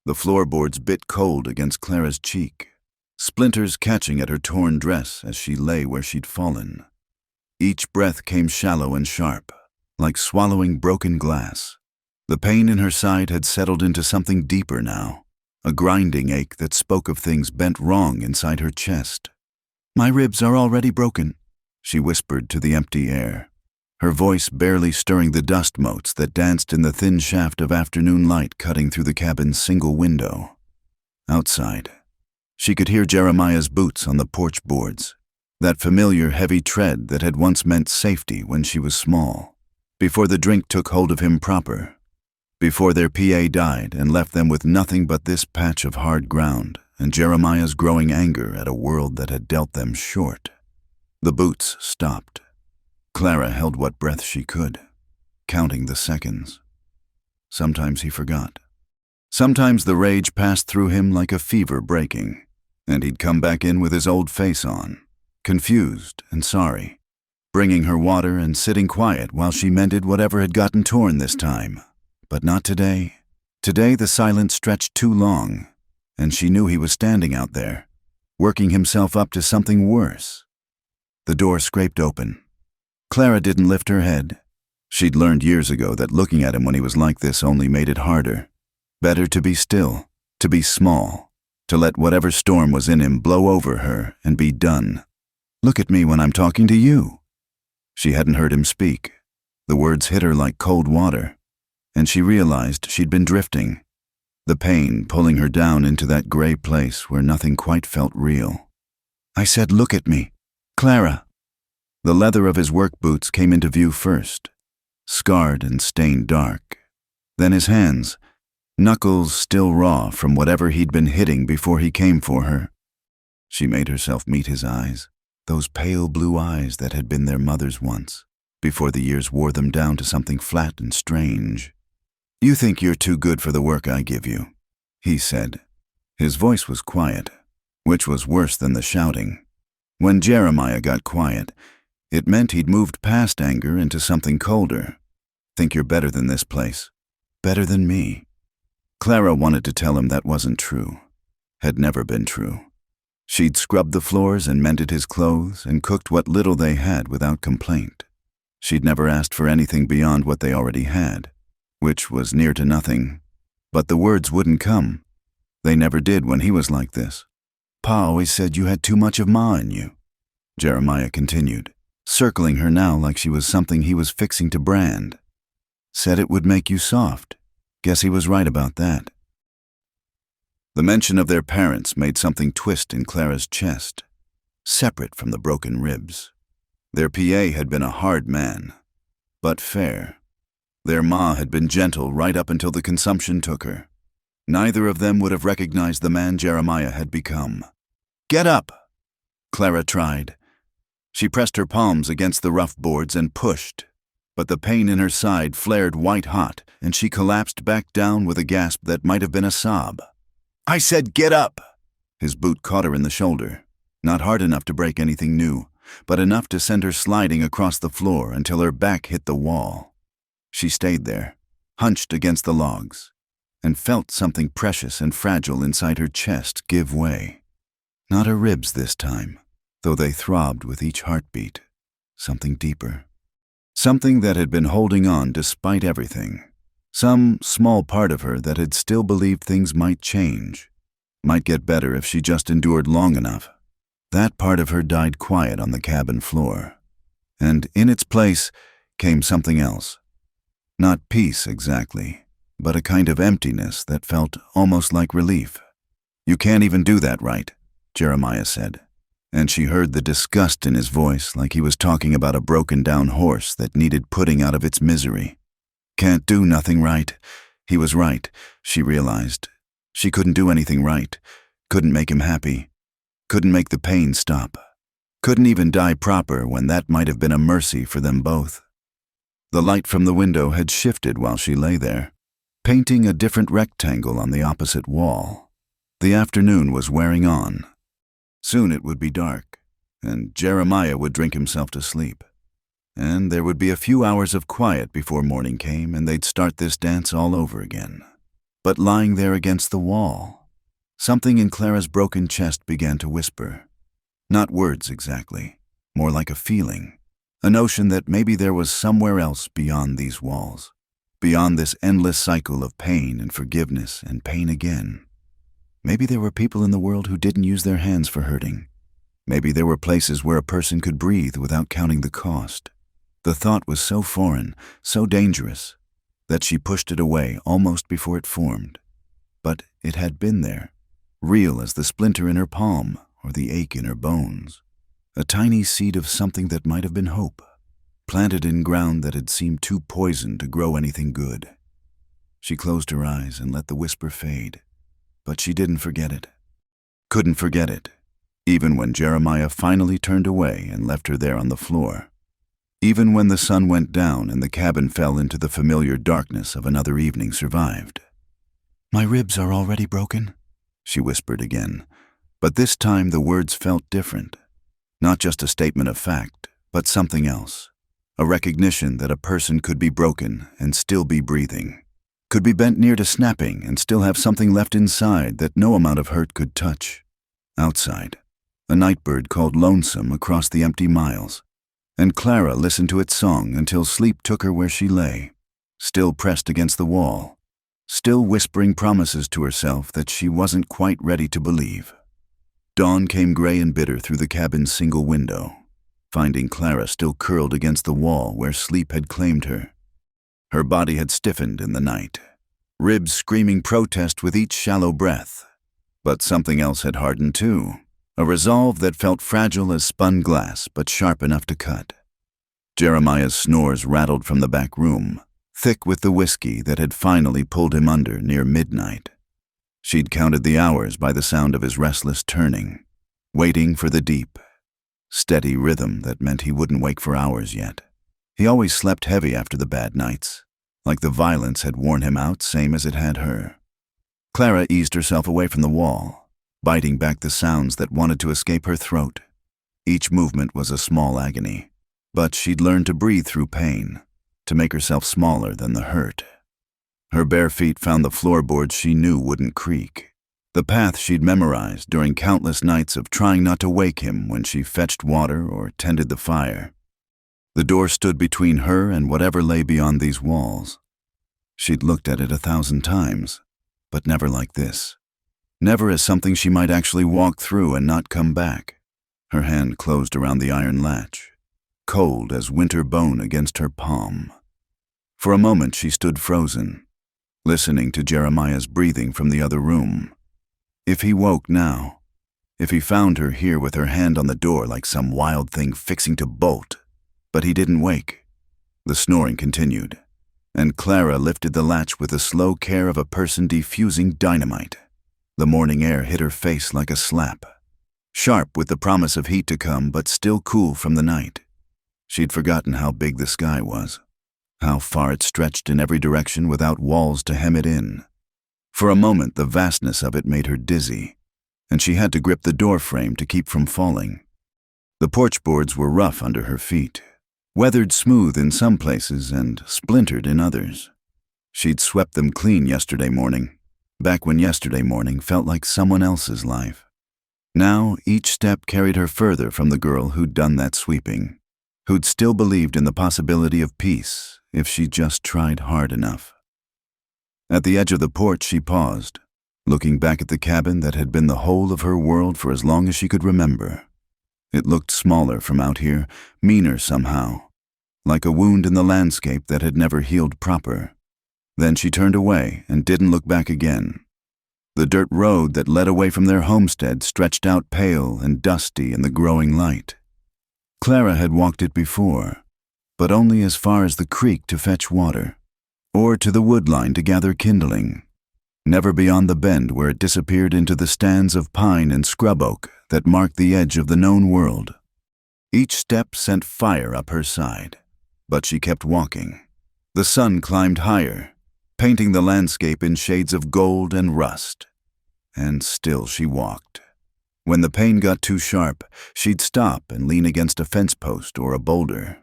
The floorboards bit cold against Clara's cheek, splinters catching at her torn dress as she lay where she'd fallen. Each breath came shallow and sharp, like swallowing broken glass. The pain in her side had settled into something deeper now, a grinding ache that spoke of things bent wrong inside her chest. "My ribs are already broken," she whispered to the empty air, her voice barely stirring the dust motes that danced in the thin shaft of afternoon light cutting through the cabin's single window. Outside, she could hear Jeremiah's boots on the porch boards, that familiar heavy tread that had once meant safety when she was small, before the drink took hold of him proper, before their PA died and left them with nothing but this patch of hard ground and Jeremiah's growing anger at a world that had dealt them short. The boots stopped. Clara held what breath she could, counting the seconds. Sometimes he forgot. Sometimes the rage passed through him like a fever breaking, and he'd come back in with his old face on, confused and sorry, bringing her water and sitting quiet while she mended whatever had gotten torn this time. But not today. Today the silence stretched too long, and she knew he was standing out there, working himself up to something worse. The door scraped open. Clara didn't lift her head. She'd learned years ago that looking at him when he was like this only made it harder. Better to be still, to be small, to let whatever storm was in him blow over her and be done. "Look at me when I'm talking to you." She hadn't heard him speak. The words hit her like cold water, and she realized she'd been drifting, the pain pulling her down into that gray place where nothing quite felt real. "I said, look at me. Clara." The leather of his work boots came into view first, scarred and stained dark. Then his hands, knuckles still raw from whatever he'd been hitting before he came for her. She made herself meet his eyes, those pale blue eyes that had been their mother's once, before the years wore them down to something flat and strange. "You think you're too good for the work I give you," he said. His voice was quiet, which was worse than the shouting. When Jeremiah got quiet, it meant he'd moved past anger into something colder. "Think you're better than this place? Better than me?" Clara wanted to tell him that wasn't true, had never been true. She'd scrubbed the floors and mended his clothes and cooked what little they had without complaint. She'd never asked for anything beyond what they already had, which was near to nothing. But the words wouldn't come. They never did when he was like this. "Pa always said you had too much of Ma in you," Jeremiah continued, circling her now like she was something he was fixing to brand. "Said it would make you soft. Guess he was right about that." The mention of their parents made something twist in Clara's chest, separate from the broken ribs. Their PA had been a hard man, but fair. Their Ma had been gentle right up until the consumption took her. Neither of them would have recognized the man Jeremiah had become. "Get up!" Clara tried. She pressed her palms against the rough boards and pushed, but the pain in her side flared white-hot, and she collapsed back down with a gasp that might have been a sob. "I said get up!" His boot caught her in the shoulder, not hard enough to break anything new, but enough to send her sliding across the floor until her back hit the wall. She stayed there, hunched against the logs, and felt something precious and fragile inside her chest give way. Not her ribs this time, though they throbbed with each heartbeat. Something deeper. Something that had been holding on despite everything. Some small part of her that had still believed things might change, might get better if she just endured long enough. That part of her died quiet on the cabin floor. And in its place came something else. Not peace exactly, but a kind of emptiness that felt almost like relief. "You can't even do that right," Jeremiah said, and she heard the disgust in his voice like he was talking about a broken-down horse that needed putting out of its misery. Can't do nothing right. He was right, she realized. She couldn't do anything right, couldn't make him happy, couldn't make the pain stop, couldn't even die proper when that might have been a mercy for them both. The light from the window had shifted while she lay there, painting a different rectangle on the opposite wall. The afternoon was wearing on. Soon it would be dark, and Jeremiah would drink himself to sleep. And there would be a few hours of quiet before morning came, and they'd start this dance all over again. but lying there against the wall. Something in Clara's broken chest began to whisper. Not words exactly, more like a feeling, a notion that maybe there was somewhere else beyond these walls, beyond this endless cycle of pain and forgiveness and pain again. Maybe there were people in the world who didn't use their hands for hurting. Maybe there were places where a person could breathe without counting the cost. The thought was so foreign, so dangerous, that she pushed it away almost before it formed. But it had been there, real as the splinter in her palm or the ache in her bones. A tiny seed of something that might have been hope, planted in ground that had seemed too poisoned to grow anything good. She closed her eyes and let the whisper fade, but she didn't forget it. Couldn't forget it, even when Jeremiah finally turned away and left her there on the floor. Even when the sun went down and the cabin fell into the familiar darkness of another evening survived. "My ribs are already broken," she whispered again, but this time the words felt different. Not just a statement of fact, but something else. A recognition that a person could be broken and still be breathing, could be bent near to snapping and still have something left inside that no amount of hurt could touch. Outside, a nightbird called lonesome across the empty miles, and Clara listened to its song until sleep took her where she lay, still pressed against the wall, still whispering promises to herself that she wasn't quite ready to believe. Dawn came gray and bitter through the cabin's single window, finding Clara still curled against the wall where sleep had claimed her. Her body had stiffened in the night, ribs screaming protest with each shallow breath. But something else had hardened too, a resolve that felt fragile as spun glass but sharp enough to cut. Jeremiah's snores rattled from the back room, thick with the whiskey that had finally pulled him under near midnight. She'd counted the hours by the sound of his restless turning, waiting for the deep, steady rhythm that meant he wouldn't wake for hours yet. He always slept heavy after the bad nights, like the violence had worn him out same as it had her. Clara eased herself away from the wall, biting back the sounds that wanted to escape her throat. Each movement was a small agony, but she'd learned to breathe through pain, to make herself smaller than the hurt. Her bare feet found the floorboards she knew wouldn't creak, the path she'd memorized during countless nights of trying not to wake him when she fetched water or tended the fire. The door stood between her and whatever lay beyond these walls. She'd looked at it 1,000 times, but never like this. Never as something she might actually walk through and not come back. Her hand closed around the iron latch, cold as winter bone against her palm. For a moment she stood frozen, listening to Jeremiah's breathing from the other room. If he woke now, if he found her here with her hand on the door like some wild thing fixing to bolt, but he didn't wake. The snoring continued, and Clara lifted the latch with the slow care of a person defusing dynamite. The morning air hit her face like a slap, sharp with the promise of heat to come but still cool from the night. She'd forgotten how big the sky was, how far it stretched in every direction without walls to hem it in. For a moment the vastness of it made her dizzy, and she had to grip the door frame to keep from falling. The porch boards were rough under her feet, weathered smooth in some places and splintered in others. She'd swept them clean yesterday morning, back when yesterday morning felt like someone else's life. Now each step carried her further from the girl who'd done that sweeping, who'd still believed in the possibility of peace if she just tried hard enough. At the edge of the porch she paused, looking back at the cabin that had been the whole of her world for as long as she could remember. It looked smaller from out here, meaner somehow, like a wound in the landscape that had never healed proper. Then she turned away and didn't look back again. The dirt road that led away from their homestead stretched out pale and dusty in the growing light. Clara had walked it before, but only as far as the creek to fetch water, or to the wood line to gather kindling, never beyond the bend where it disappeared into the stands of pine and scrub oak that marked the edge of the known world. Each step sent fire up her side, but she kept walking. The sun climbed higher, painting the landscape in shades of gold and rust, and still she walked. When the pain got too sharp, she'd stop and lean against a fence post or a boulder,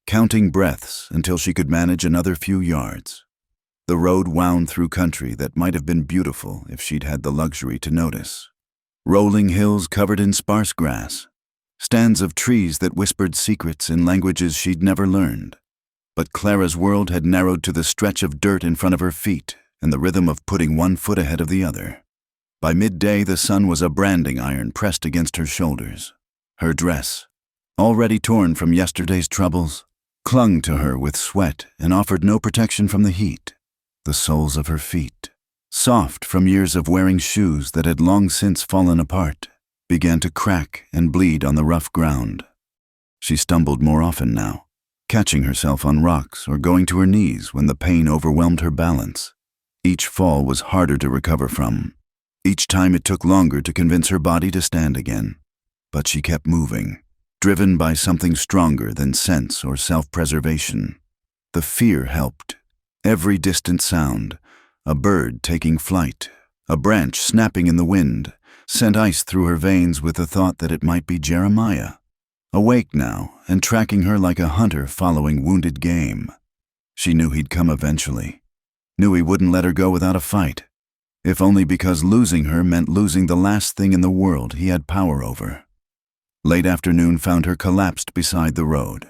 counting breaths until she could manage another few yards. The road wound through country that might have been beautiful if she'd had the luxury to notice. Rolling hills covered in sparse grass, stands of trees that whispered secrets in languages she'd never learned. But Clara's world had narrowed to the stretch of dirt in front of her feet and the rhythm of putting one foot ahead of the other. By midday, the sun was a branding iron pressed against her shoulders. Her dress, already torn from yesterday's troubles, clung to her with sweat and offered no protection from the heat. The soles of her feet, soft from years of wearing shoes that had long since fallen apart, began to crack and bleed on the rough ground. She stumbled more often now, catching herself on rocks or going to her knees when the pain overwhelmed her balance. Each fall was harder to recover from. Each time it took longer to convince her body to stand again. But she kept moving, driven by something stronger than sense or self-preservation. The fear helped. Every distant sound, a bird taking flight, a branch snapping in the wind, sent ice through her veins with the thought that it might be Jeremiah, awake now and tracking her like a hunter following wounded game. She knew he'd come eventually, knew he wouldn't let her go without a fight, if only because losing her meant losing the last thing in the world he had power over. Late afternoon found her collapsed beside the road,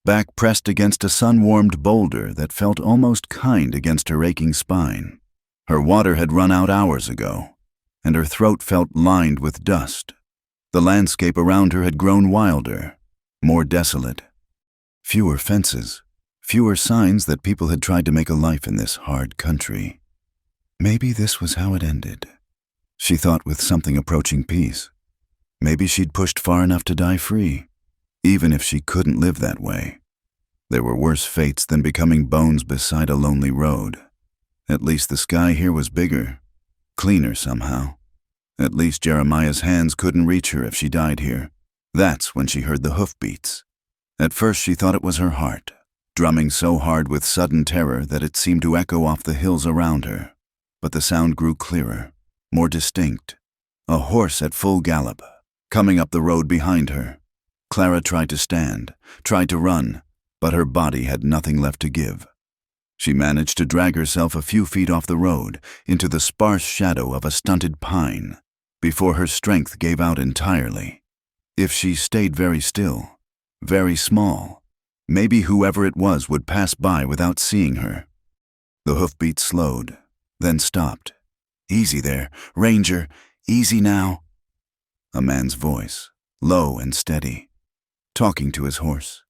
back pressed against a sun-warmed boulder that felt almost kind against her aching spine. Her water had run out hours ago, and her throat felt lined with dust. The landscape around her had grown wilder, more desolate. Fewer fences, fewer signs that people had tried to make a life in this hard country. Maybe this was how it ended, she thought with something approaching peace. Maybe she'd pushed far enough to die free, even if she couldn't live that way. There were worse fates than becoming bones beside a lonely road. At least the sky here was bigger, cleaner somehow. At least Jeremiah's hands couldn't reach her if she died here. That's when she heard the hoofbeats. At first she thought it was her heart, drumming so hard with sudden terror that it seemed to echo off the hills around her. But the sound grew clearer, more distinct. A horse at full gallop, coming up the road behind her. Clara tried to stand, tried to run, but her body had nothing left to give. She managed to drag herself a few feet off the road, into the sparse shadow of a stunted pine, before her strength gave out entirely. If she stayed very still, very small, maybe whoever it was would pass by without seeing her. The hoofbeats slowed, then stopped. "Easy there, Ranger, easy now." A man's voice, low and steady, talking to his horse.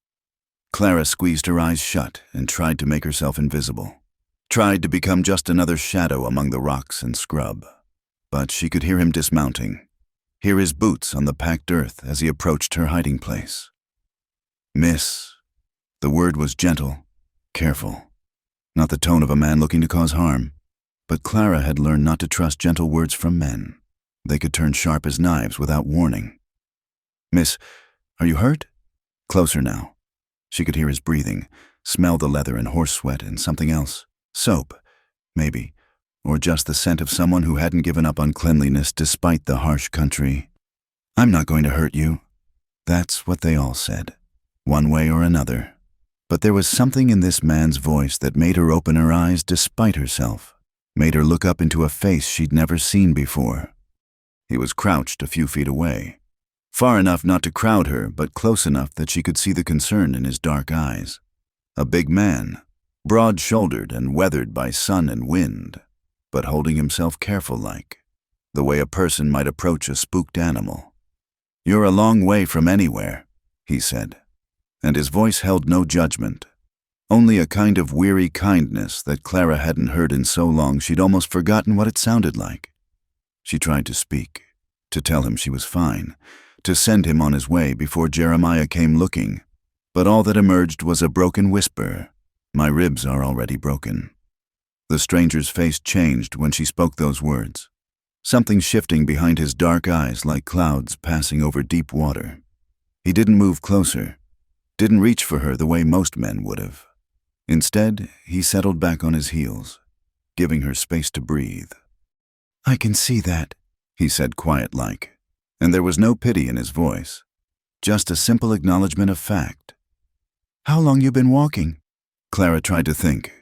Clara squeezed her eyes shut and tried to make herself invisible, tried to become just another shadow among the rocks and scrub. But she could hear him dismounting, hear his boots on the packed earth as he approached her hiding place. "Miss." The word was gentle, careful, not the tone of a man looking to cause harm. But Clara had learned not to trust gentle words from men. They could turn sharp as knives without warning. "Miss, are you hurt?" Closer now. She could hear his breathing, smell the leather and horse sweat and something else. Soap, maybe, or just the scent of someone who hadn't given up on cleanliness despite the harsh country. "I'm not going to hurt you." That's what they all said, one way or another. But there was something in this man's voice that made her open her eyes despite herself, made her look up into a face she'd never seen before. He was crouched a few feet away, far enough not to crowd her, but close enough that she could see the concern in his dark eyes. A big man, broad-shouldered and weathered by sun and wind, but holding himself careful-like, the way a person might approach a spooked animal. "You're a long way from anywhere," he said, and his voice held no judgment, only a kind of weary kindness that Clara hadn't heard in so long she'd almost forgotten what it sounded like. She tried to speak, to tell him she was fine, to send him on his way before Jeremiah came looking, but all that emerged was a broken whisper. "My ribs are already broken." The stranger's face changed when she spoke those words, something shifting behind his dark eyes like clouds passing over deep water. He didn't move closer, didn't reach for her the way most men would have. Instead, he settled back on his heels, giving her space to breathe. "I can see that," he said quiet-like, and there was no pity in his voice, just a simple acknowledgement of fact. "How long you been walking?" Clara tried to think.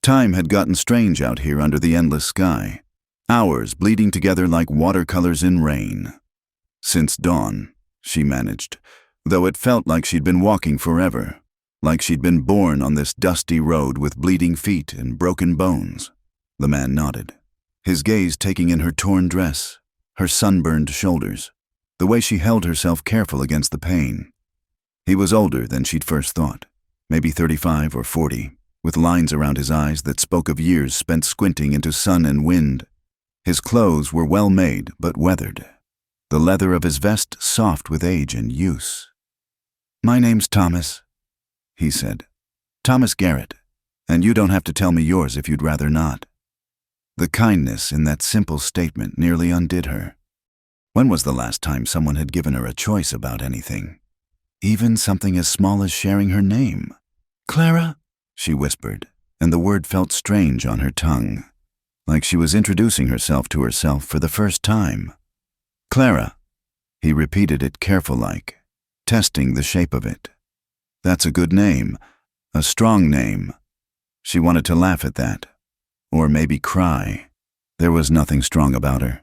Time had gotten strange out here under the endless sky, hours bleeding together like watercolors in rain. Since dawn, she managed, though it felt like she'd been walking forever, like she'd been born on this dusty road with bleeding feet and broken bones. The man nodded, his gaze taking in her torn dress, her sunburned shoulders, the way she held herself careful against the pain. He was older than she'd first thought, maybe 35 or 40, with lines around his eyes that spoke of years spent squinting into sun and wind. His clothes were well made but weathered, the leather of his vest soft with age and use. "My name's Thomas," he said. "Thomas Garrett, and you don't have to tell me yours if you'd rather not." The kindness in that simple statement nearly undid her. When was the last time someone had given her a choice about anything? Even something as small as sharing her name. "Clara?" she whispered, and the word felt strange on her tongue, like she was introducing herself to herself for the first time. "Clara." He repeated it careful-like, testing the shape of it. That's a good name, a strong name. She wanted to laugh at that, or maybe cry. There was nothing strong about her.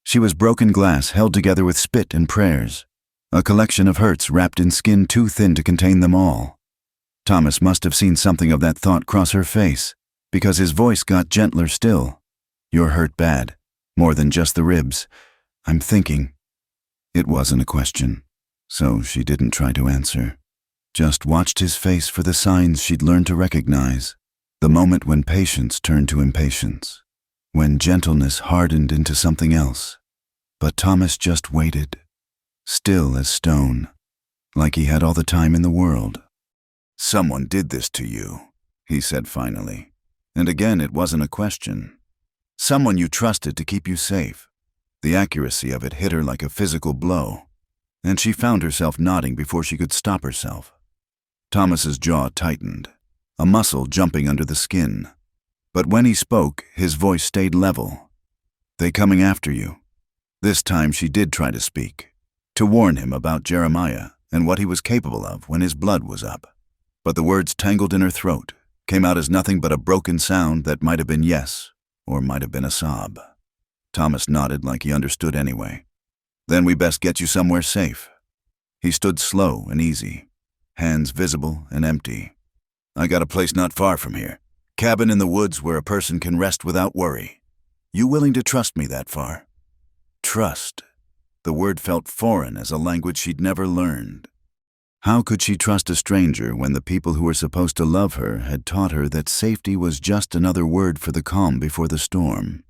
She was broken glass held together with spit and prayers, a collection of hurts wrapped in skin too thin to contain them all. Thomas must have seen something of that thought cross her face, because his voice got gentler still. "You're hurt bad, more than just the ribs. I'm thinking." It wasn't a question, so she didn't try to answer. Just watched his face for the signs she'd learned to recognize, the moment when patience turned to impatience, when gentleness hardened into something else. But Thomas just waited, still as stone, like he had all the time in the world. "Someone did this to you," he said finally. And again, it wasn't a question. "Someone you trusted to keep you safe." The accuracy of it hit her like a physical blow, and she found herself nodding before she could stop herself. Thomas's jaw tightened, a muscle jumping under the skin. But when he spoke, his voice stayed level. "They coming after you." This time she did try to speak, to warn him about Jeremiah and what he was capable of when his blood was up. But the words tangled in her throat, came out as nothing but a broken sound that might have been yes, or might have been a sob. Thomas nodded like he understood anyway. "Then we best get you somewhere safe." He stood slow and easy, hands visible and empty. "I got a place not far from here. Cabin in the woods where a person can rest without worry. You willing to trust me that far?" Trust. The word felt foreign as a language she'd never learned. How could she trust a stranger when the people who were supposed to love her had taught her that safety was just another word for the calm before the storm?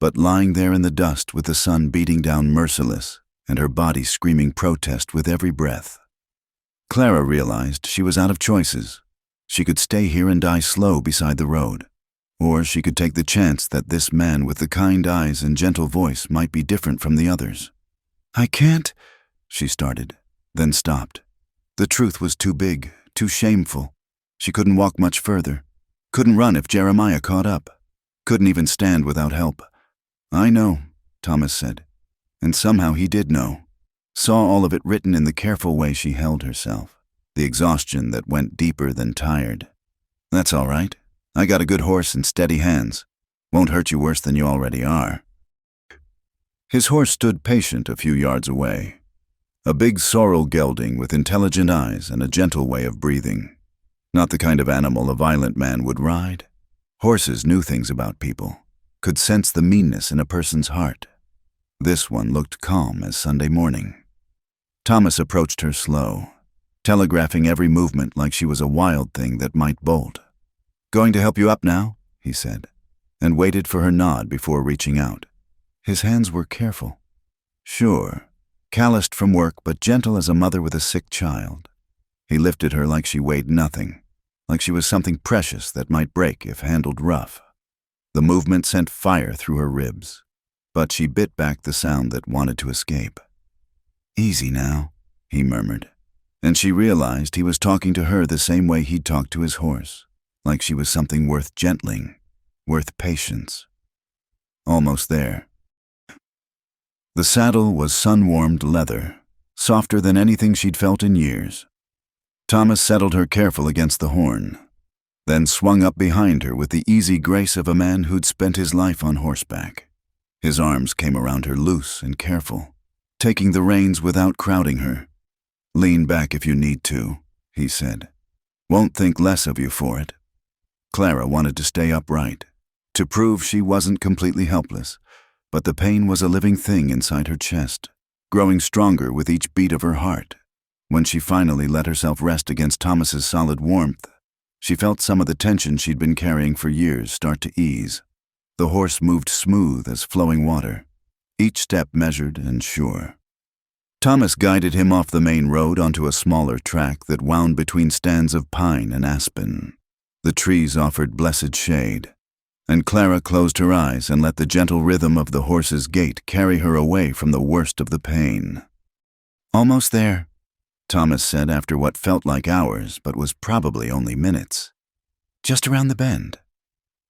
But lying there in the dust with the sun beating down merciless and her body screaming protest with every breath, Clara realized she was out of choices. She could stay here and die slow beside the road, or she could take the chance that this man with the kind eyes and gentle voice might be different from the others. "I can't," she started, then stopped. The truth was too big, too shameful. She couldn't walk much further, couldn't run if Jeremiah caught up, couldn't even stand without help. "I know," Thomas said, and somehow he did know, saw all of it written in the careful way she held herself, the exhaustion that went deeper than tired. "That's all right. I got a good horse and steady hands. Won't hurt you worse than you already are." His horse stood patient a few yards away, a big sorrel gelding with intelligent eyes and a gentle way of breathing. Not the kind of animal a violent man would ride. Horses knew things about people, could sense the meanness in a person's heart. This one looked calm as Sunday morning. Thomas approached her slow, telegraphing every movement like she was a wild thing that might bolt. "Going to help you up now?" he said, and waited for her nod before reaching out. His hands were careful. Sure, calloused from work but gentle as a mother with a sick child. He lifted her like she weighed nothing, like she was something precious that might break if handled rough. The movement sent fire through her ribs, but she bit back the sound that wanted to escape. "Easy now," he murmured, and she realized he was talking to her the same way he'd talked to his horse, like she was something worth gentling, worth patience. Almost there. The saddle was sun-warmed leather, softer than anything she'd felt in years. Thomas settled her careful against the horn. then swung up behind her with the easy grace of a man who'd spent his life on horseback. His arms came around her loose and careful, taking the reins without crowding her. "Lean back if you need to," he said. "Won't think less of you for it." Clara wanted to stay upright, to prove she wasn't completely helpless, but the pain was a living thing inside her chest, growing stronger with each beat of her heart. When she finally let herself rest against Thomas's solid warmth, she felt some of the tension she'd been carrying for years start to ease. The horse moved smooth as flowing water, each step measured and sure. Thomas guided him off the main road onto a smaller track that wound between stands of pine and aspen. The trees offered blessed shade, and Clara closed her eyes and let the gentle rhythm of the horse's gait carry her away from the worst of the pain. "Almost there," Thomas said after what felt like hours but was probably only minutes. "Just around the bend."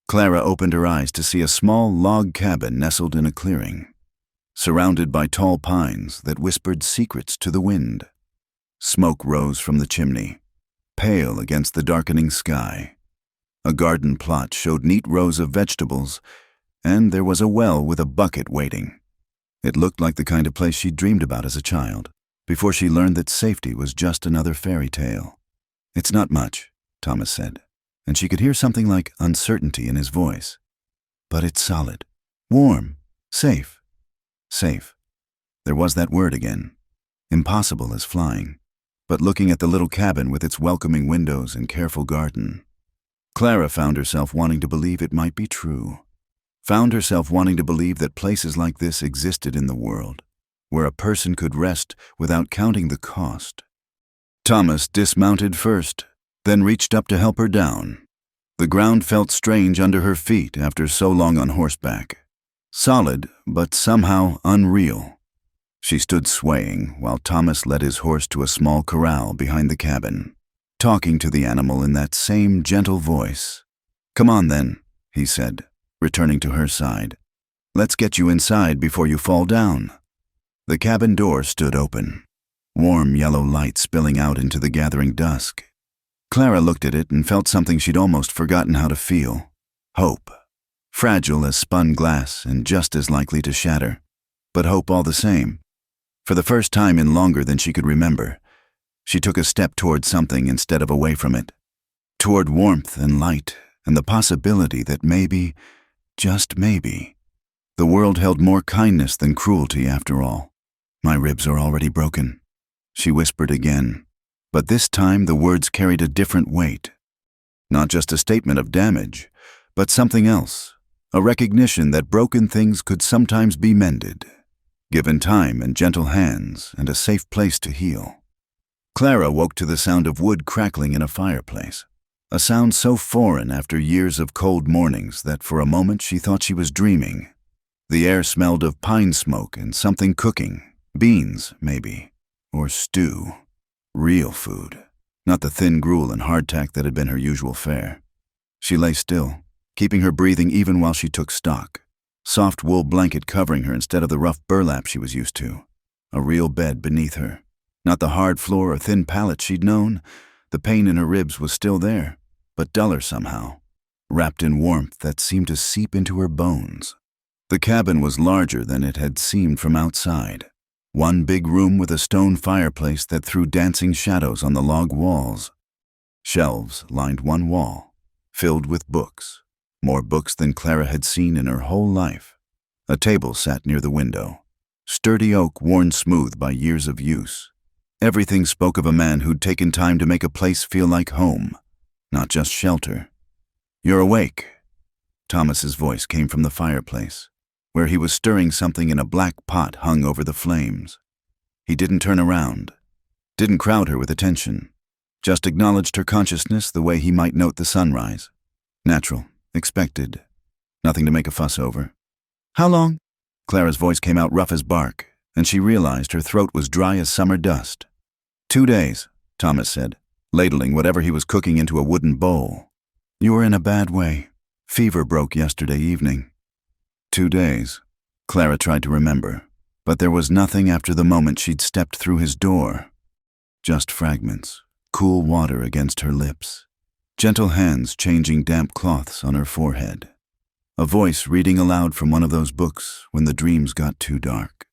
Clara opened her eyes to see a small log cabin nestled in a clearing, surrounded by tall pines that whispered secrets to the wind. Smoke rose from the chimney, pale against the darkening sky. A garden plot showed neat rows of vegetables, and there was a well with a bucket waiting. It looked like the kind of place she'd dreamed about as a child, before she learned that safety was just another fairy tale. "It's not much," Thomas said, and she could hear something like uncertainty in his voice. "But it's solid, warm, safe." Safe. There was that word again. Impossible as flying, but looking at the little cabin with its welcoming windows and careful garden, Clara found herself wanting to believe it might be true. Found herself wanting to believe that places like this existed in the world, where a person could rest without counting the cost. Thomas dismounted first, then reached up to help her down. The ground felt strange under her feet after so long on horseback. Solid, but somehow unreal. She stood swaying while Thomas led his horse to a small corral behind the cabin, talking to the animal in that same gentle voice. "Come on then," he said, returning to her side. "Let's get you inside before you fall down." The cabin door stood open, warm yellow light spilling out into the gathering dusk. Clara looked at it and felt something she'd almost forgotten how to feel: hope. Fragile as spun glass and just as likely to shatter, but hope all the same. For the first time in longer than she could remember, she took a step toward something instead of away from it, toward warmth and light and the possibility that maybe, just maybe, the world held more kindness than cruelty after all. "My ribs are already broken," she whispered again, but this time the words carried a different weight. Not just a statement of damage, but something else. A recognition that broken things could sometimes be mended, given time and gentle hands and a safe place to heal. Clara woke to the sound of wood crackling in a fireplace, a sound so foreign after years of cold mornings that for a moment she thought she was dreaming. The air smelled of pine smoke and something cooking, beans, maybe, or stew. Real food, not the thin gruel and hardtack that had been her usual fare. She lay still, keeping her breathing even while she took stock. Soft wool blanket covering her instead of the rough burlap she was used to. A real bed beneath her. Not the hard floor or thin pallet she'd known. The pain in her ribs was still there, but duller somehow, wrapped in warmth that seemed to seep into her bones. The cabin was larger than it had seemed from outside. One big room with a stone fireplace that threw dancing shadows on the log walls. Shelves lined one wall, filled with books. More books than Clara had seen in her whole life. A table sat near the window, sturdy oak worn smooth by years of use. Everything spoke of a man who'd taken time to make a place feel like home, not just shelter. "You're awake." Thomas's voice came from the fireplace, where he was stirring something in a black pot hung over the flames. He didn't turn around, didn't crowd her with attention, just acknowledged her consciousness the way he might note the sunrise. Natural. Expected. Nothing to make a fuss over. "How long?" Clara's voice came out rough as bark, and she realized her throat was dry as summer dust. 2 days, Thomas said, ladling whatever he was cooking into a wooden bowl. "You were in a bad way. Fever broke yesterday evening." 2 days. Clara tried to remember, but there was nothing after the moment she'd stepped through his door. Just fragments, cool water against her lips. Gentle hands changing damp cloths on her forehead. A voice reading aloud from one of those books when the dreams got too dark.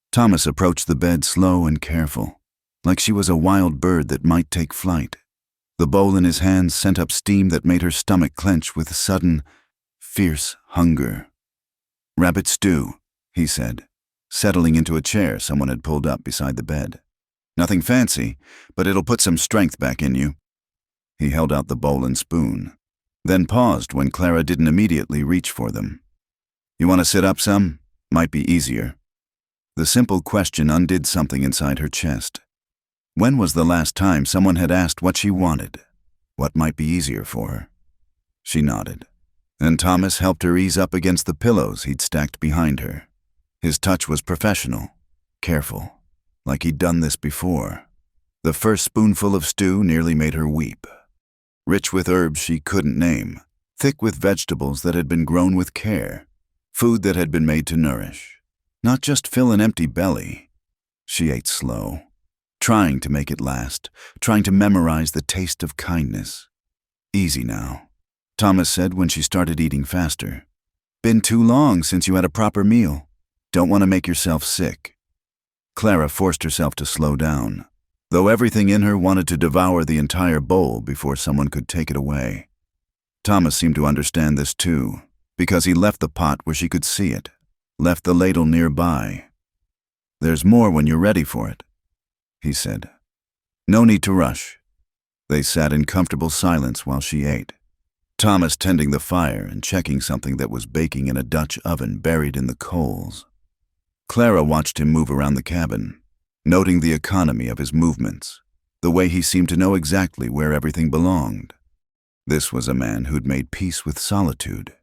Thomas approached the bed slow and careful, like she was a wild bird that might take flight. The bowl in his hands sent up steam that made her stomach clench with sudden, fierce hunger. "Rabbit stew," he said, settling into a chair someone had pulled up beside the bed. "Nothing fancy, but it'll put some strength back in you." He held out the bowl and spoon, then paused when Clara didn't immediately reach for them. "You want to sit up some? Might be easier." The simple question undid something inside her chest. When was the last time someone had asked what she wanted? What might be easier for her? She nodded, and Thomas helped her ease up against the pillows he'd stacked behind her. His touch was professional, careful, like he'd done this before. The first spoonful of stew nearly made her weep. Rich with herbs she couldn't name, thick with vegetables that had been grown with care, food that had been made to nourish, not just fill an empty belly. She ate slow, trying to make it last, trying to memorize the taste of kindness. "Easy now," Thomas said when she started eating faster. "Been too long since you had a proper meal. Don't want to make yourself sick." Clara forced herself to slow down, though everything in her wanted to devour the entire bowl before someone could take it away. Thomas seemed to understand this too, because he left the pot where she could see it, left the ladle nearby. "There's more when you're ready for it," he said. "No need to rush." They sat in comfortable silence while she ate, Thomas tending the fire and checking something that was baking in a Dutch oven buried in the coals. Clara watched him move around the cabin, noting the economy of his movements, the way he seemed to know exactly where everything belonged. This was a man who'd made peace with solitude,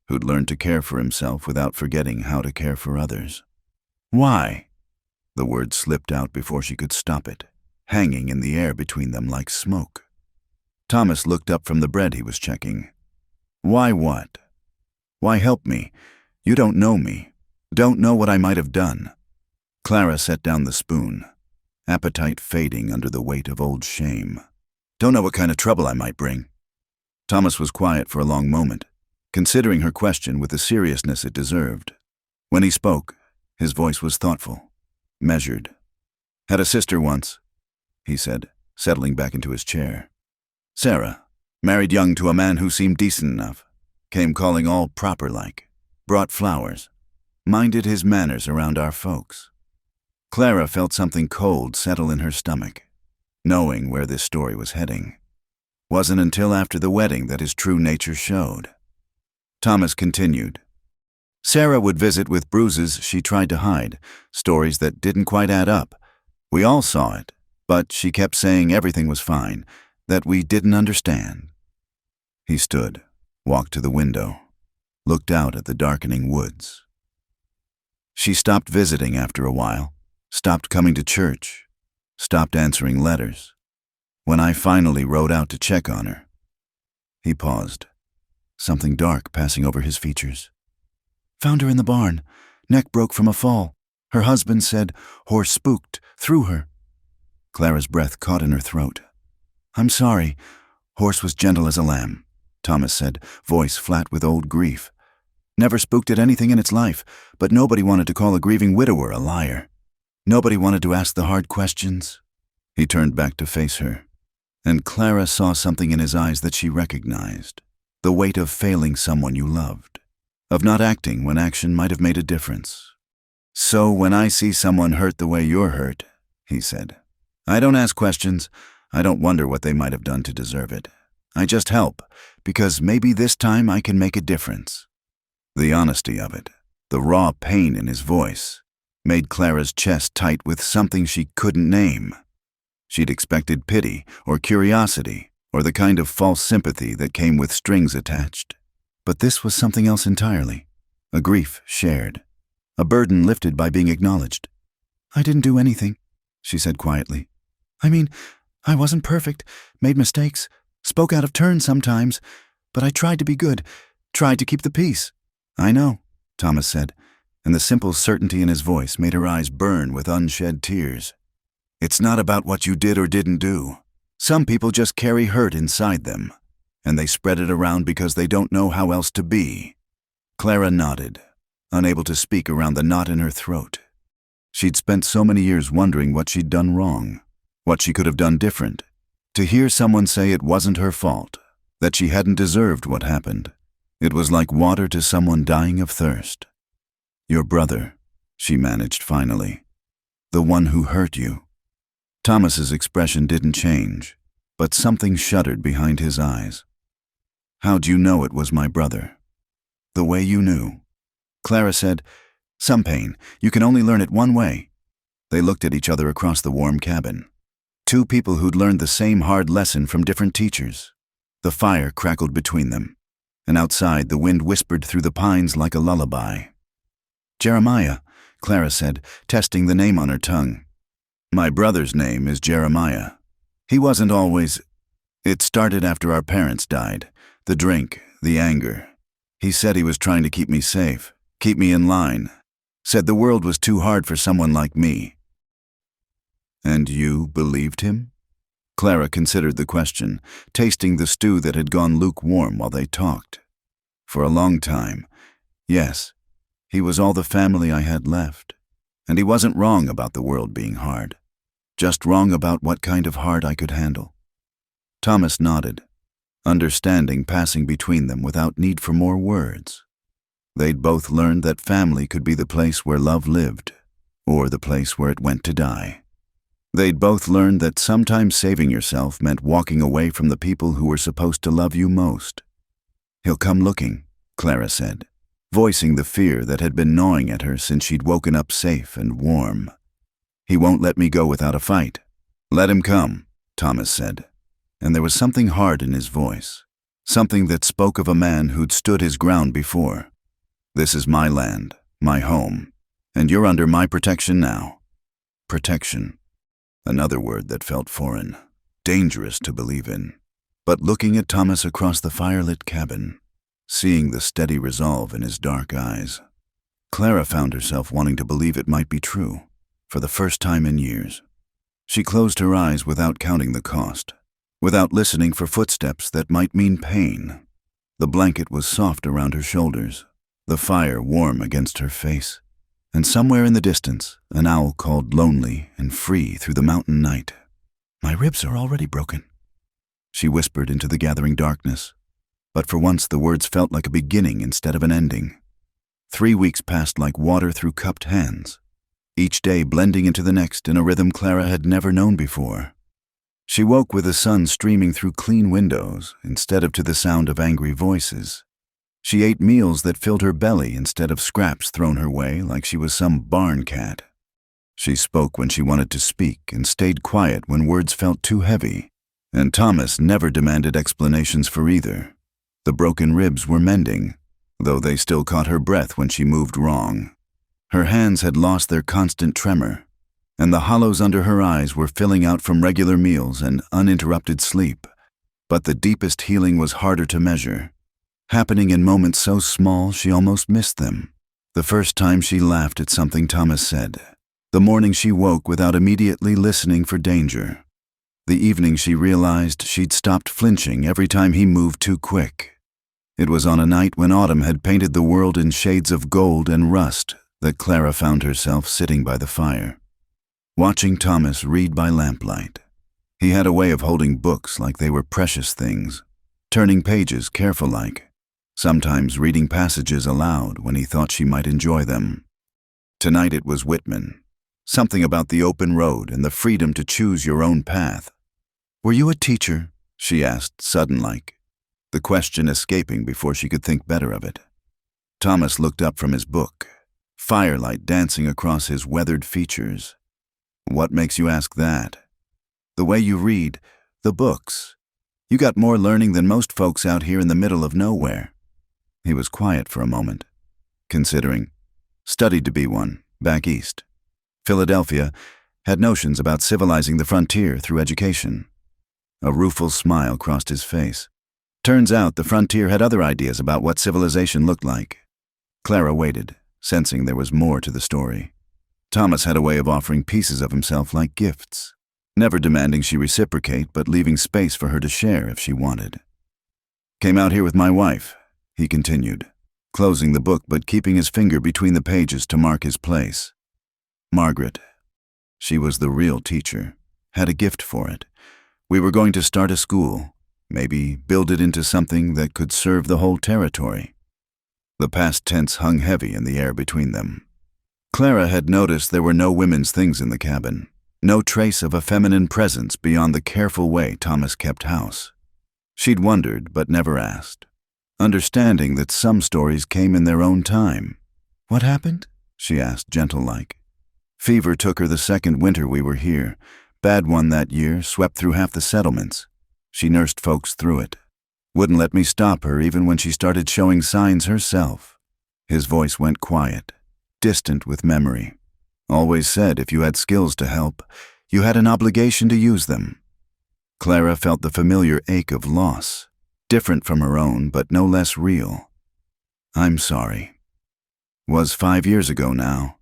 who'd learned to care for himself without forgetting how to care for others. "Why?" The word slipped out before she could stop it, hanging in the air between them like smoke. Thomas looked up from the bread he was checking. "Why what? Why help me? You don't know me. Don't know what I might have done." Clara set down the spoon, appetite fading under the weight of old shame. "Don't know what kind of trouble I might bring." Thomas was quiet for a long moment, considering her question with the seriousness it deserved. When he spoke, his voice was thoughtful, measured. "Had a sister once," he said, settling back into his chair. "Sarah, married young to a man who seemed decent enough, came calling all proper-like, brought flowers, minded his manners around our folks." Clara felt something cold settle in her stomach, knowing where this story was heading. Wasn't until after the wedding that his true nature showed. Thomas continued. "Sarah would visit with bruises she tried to hide, stories that didn't quite add up. We all saw it, but she kept saying everything was fine, that we didn't understand." He stood, walked to the window, looked out at the darkening woods. "She stopped visiting after a while, stopped coming to church, stopped answering letters. When I finally rode out to check on her." He paused, something dark passing over his features. "Found her in the barn. Neck broke from a fall. Her husband said horse spooked, threw her." Clara's breath caught in her throat. "I'm sorry. Horse was gentle as a lamb," Thomas said, voice flat with old grief. "Never spooked at anything in its life, but nobody wanted to call a grieving widower a liar. Nobody wanted to ask the hard questions." He turned back to face her, and Clara saw something in his eyes that she recognized, the weight of failing someone you loved, of not acting when action might have made a difference. "So when I see someone hurt the way you're hurt," he said, "I don't ask questions. I don't wonder what they might have done to deserve it. I just help, because maybe this time I can make a difference." The honesty of it, the raw pain in his voice, made Clara's chest tight with something she couldn't name. She'd expected pity or curiosity or the kind of false sympathy that came with strings attached. But this was something else entirely, a grief shared, a burden lifted by being acknowledged. "I didn't do anything," she said quietly. "I mean, I wasn't perfect, made mistakes, spoke out of turn sometimes, but I tried to be good, tried to keep the peace." "I know," Thomas said, and the simple certainty in his voice made her eyes burn with unshed tears. "It's not about what you did or didn't do. Some people just carry hurt inside them. and they spread it around because they don't know how else to be. Clara nodded, unable to speak around the knot in her throat. She'd spent so many years wondering what she'd done wrong, what she could have done different. To hear someone say it wasn't her fault, that she hadn't deserved what happened, it was like water to someone dying of thirst. "Your brother," she managed finally. "The one who hurt you." Thomas's expression didn't change, but something shuddered behind his eyes. "How'd you know it was my brother?" "The way you knew." Clara said, "Some pain. You can only learn it one way." They looked at each other across the warm cabin. Two people who'd learned the same hard lesson from different teachers. The fire crackled between them, and outside the wind whispered through the pines like a lullaby. "Jeremiah," Clara said, testing the name on her tongue. "My brother's name is Jeremiah. He wasn't always... It started after our parents died. The drink, the anger. He said he was trying to keep me safe, keep me in line. Said the world was too hard for someone like me." "And you believed him?" Clara considered the question, tasting the stew that had gone lukewarm while they talked. "For a long time, yes. He was all the family I had left. And he wasn't wrong about the world being hard. Just wrong about what kind of hard I could handle." Thomas nodded, understanding passing between them without need for more words. They'd both learned that family could be the place where love lived, or the place where it went to die. They'd both learned that sometimes saving yourself meant walking away from the people who were supposed to love you most. "He'll come looking," Clara said, voicing the fear that had been gnawing at her since she'd woken up safe and warm. "He won't let me go without a fight." "Let him come," Thomas said, and there was something hard in his voice, something that spoke of a man who'd stood his ground before. "This is my land, my home, and you're under my protection now." Protection. Another word that felt foreign, dangerous to believe in. But looking at Thomas across the firelit cabin, seeing the steady resolve in his dark eyes, Clara found herself wanting to believe it might be true, for the first time in years. She closed her eyes without counting the cost, without listening for footsteps that might mean pain. The blanket was soft around her shoulders, the fire warm against her face, and somewhere in the distance, an owl called lonely and free through the mountain night. "My ribs are already broken," she whispered into the gathering darkness, but for once the words felt like a beginning instead of an ending. 3 weeks passed like water through cupped hands, each day blending into the next in a rhythm Clara had never known before. She woke with the sun streaming through clean windows instead of to the sound of angry voices. She ate meals that filled her belly instead of scraps thrown her way like she was some barn cat. She spoke when she wanted to speak and stayed quiet when words felt too heavy, and Thomas never demanded explanations for either. The broken ribs were mending, though they still caught her breath when she moved wrong. Her hands had lost their constant tremor, and the hollows under her eyes were filling out from regular meals and uninterrupted sleep. But the deepest healing was harder to measure, happening in moments so small she almost missed them. The first time she laughed at something Thomas said, the morning she woke without immediately listening for danger, the evening she realized she'd stopped flinching every time he moved too quick. It was on a night when autumn had painted the world in shades of gold and rust that Clara found herself sitting by the fire, watching Thomas read by lamplight. He had a way of holding books like they were precious things, turning pages careful-like, sometimes reading passages aloud when he thought she might enjoy them. Tonight it was Whitman, something about the open road and the freedom to choose your own path. "Were you a teacher?" she asked, sudden-like, the question escaping before she could think better of it. Thomas looked up from his book, firelight dancing across his weathered features. "What makes you ask that?" "The way you read, the books. You got more learning than most folks out here in the middle of nowhere." He was quiet for a moment, considering. Studied to be one, back east. Philadelphia, had notions about civilizing the frontier through education. A rueful smile crossed his face. Turns out the frontier had other ideas about what civilization looked like. Clara waited, sensing there was more to the story. Thomas had a way of offering pieces of himself like gifts, never demanding she reciprocate but leaving space for her to share if she wanted. Came out here with my wife, he continued, closing the book but keeping his finger between the pages to mark his place. Margaret. She was the real teacher, had a gift for it. We were going to start a school, maybe build it into something that could serve the whole territory. The past tense hung heavy in the air between them. Clara had noticed there were no women's things in the cabin, no trace of a feminine presence beyond the careful way Thomas kept house. She'd wondered but never asked, understanding that some stories came in their own time. "What happened?" she asked, gentle-like. "Fever took her the second winter we were here. Bad one that year, swept through half the settlements. She nursed folks through it. Wouldn't let me stop her even when she started showing signs herself." His voice went quiet, distant with memory. "Always said if you had skills to help, you had an obligation to use them." Clara felt the familiar ache of loss, different from her own but no less real. "I'm sorry." Was 5 years ago now.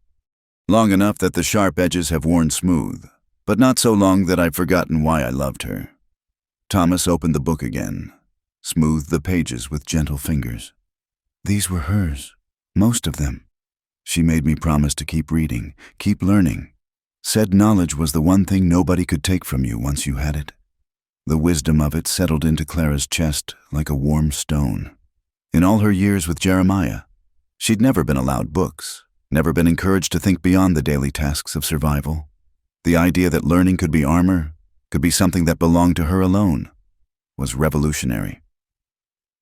Long enough that the sharp edges have worn smooth, but not so long that I've forgotten why I loved her. Thomas opened the book again, smoothed the pages with gentle fingers. "These were hers, most of them. She made me promise to keep reading, keep learning. Said knowledge was the one thing nobody could take from you once you had it." The wisdom of it settled into Clara's chest like a warm stone. In all her years with Jeremiah, she'd never been allowed books, never been encouraged to think beyond the daily tasks of survival. The idea that learning could be armor, could be something that belonged to her alone, was revolutionary.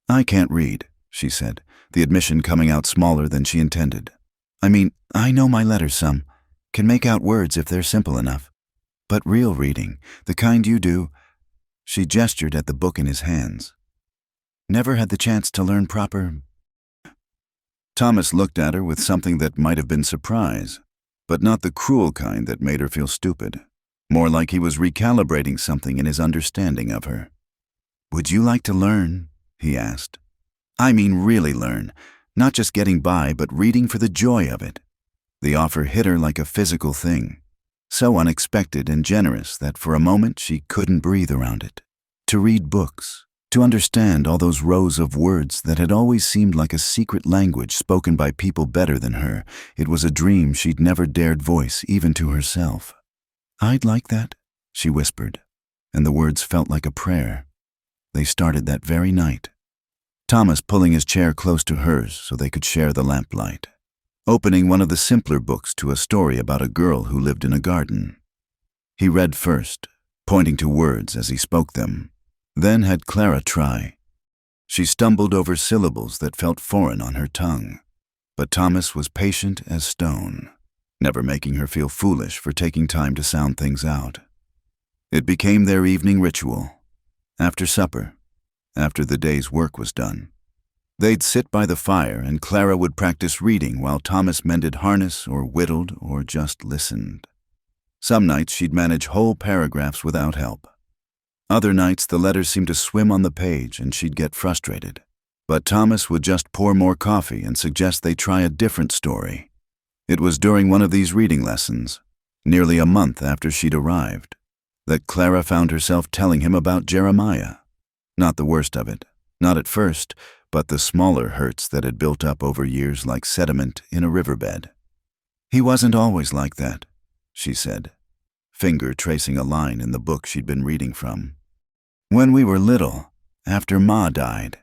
"I can't read," she said, the admission coming out smaller than she intended. "I mean, I know my letters some, can make out words if they're simple enough. But real reading, the kind you do," she gestured at the book in his hands. "Never had the chance to learn proper." Thomas looked at her with something that might have been surprise, but not the cruel kind that made her feel stupid, more like he was recalibrating something in his understanding of her. "Would you like to learn?" he asked. "I mean really learn, not just getting by, but reading for the joy of it." The offer hit her like a physical thing, so unexpected and generous that for a moment she couldn't breathe around it. To read books, to understand all those rows of words that had always seemed like a secret language spoken by people better than her, it was a dream she'd never dared voice even to herself. "I'd like that," she whispered, and the words felt like a prayer. They started that very night. Thomas pulling his chair close to hers so they could share the lamplight, opening one of the simpler books to a story about a girl who lived in a garden. He read first, pointing to words as he spoke them, then had Clara try. She stumbled over syllables that felt foreign on her tongue, but Thomas was patient as stone, never making her feel foolish for taking time to sound things out. It became their evening ritual. After supper, after the day's work was done, they'd sit by the fire and Clara would practice reading while Thomas mended harness or whittled or just listened. Some nights she'd manage whole paragraphs without help. Other nights the letters seemed to swim on the page and she'd get frustrated. But Thomas would just pour more coffee and suggest they try a different story. It was during one of these reading lessons, nearly a month after she'd arrived, that Clara found herself telling him about Jeremiah. Not the worst of it, not at first, but the smaller hurts that had built up over years like sediment in a riverbed. "He wasn't always like that," she said, finger tracing a line in the book she'd been reading from. "When we were little, after Ma died,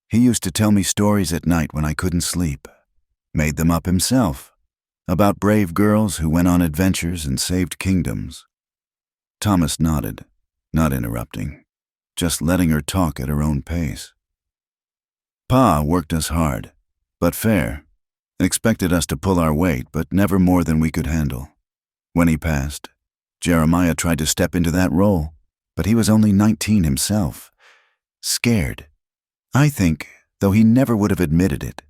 he used to tell me stories at night when I couldn't sleep. Made them up himself, about brave girls who went on adventures and saved kingdoms." Thomas nodded, not interrupting, just letting her talk at her own pace. "Pa worked us hard, but fair. Expected us to pull our weight, but never more than we could handle. When he passed, Jeremiah tried to step into that role, but he was only 19 himself. Scared. I think, though he never would have admitted it."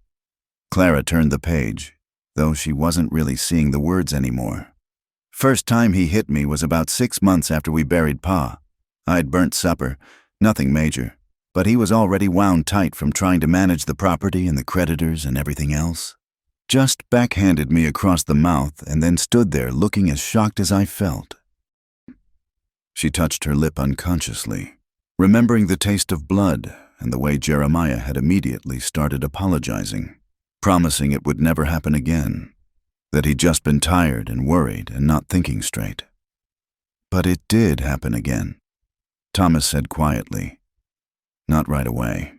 Clara turned the page, though she wasn't really seeing the words anymore. "First time he hit me was about 6 months after we buried Pa. I'd burnt supper, nothing major, but he was already wound tight from trying to manage the property and the creditors and everything else. Just backhanded me across the mouth and then stood there looking as shocked as I felt." She touched her lip unconsciously, remembering the taste of blood and the way Jeremiah had immediately started apologizing, promising it would never happen again, that he'd just been tired and worried and not thinking straight. But it did happen again, Thomas said quietly. Not right away.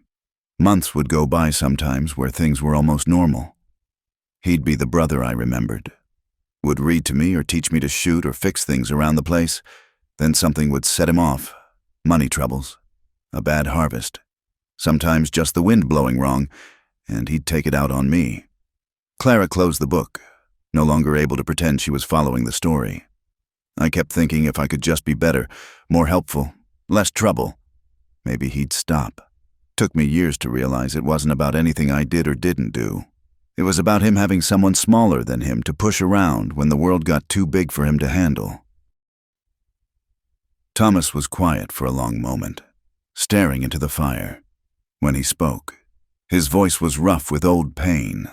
Months would go by sometimes where things were almost normal. He'd be the brother I remembered. Would read to me or teach me to shoot or fix things around the place. Then something would set him off. Money troubles. A bad harvest. Sometimes just the wind blowing wrong, and he'd take it out on me. Clara closed the book, no longer able to pretend she was following the story. I kept thinking if I could just be better, more helpful, less trouble, maybe he'd stop. Took me years to realize it wasn't about anything I did or didn't do. It was about him having someone smaller than him to push around when the world got too big for him to handle. Thomas was quiet for a long moment, staring into the fire. When he spoke, his voice was rough with old pain.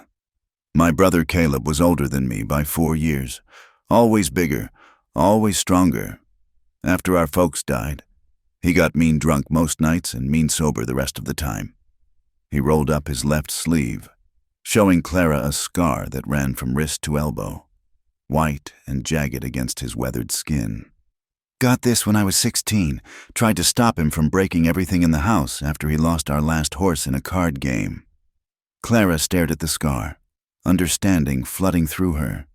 My brother Caleb was older than me by 4 years, always bigger, always stronger. After our folks died, he got mean drunk most nights and mean sober the rest of the time. He rolled up his left sleeve, showing Clara a scar that ran from wrist to elbow, white and jagged against his weathered skin. Got this when I was 16, tried to stop him from breaking everything in the house after he lost our last horse in a card game. Clara stared at the scar, understanding flooding through her.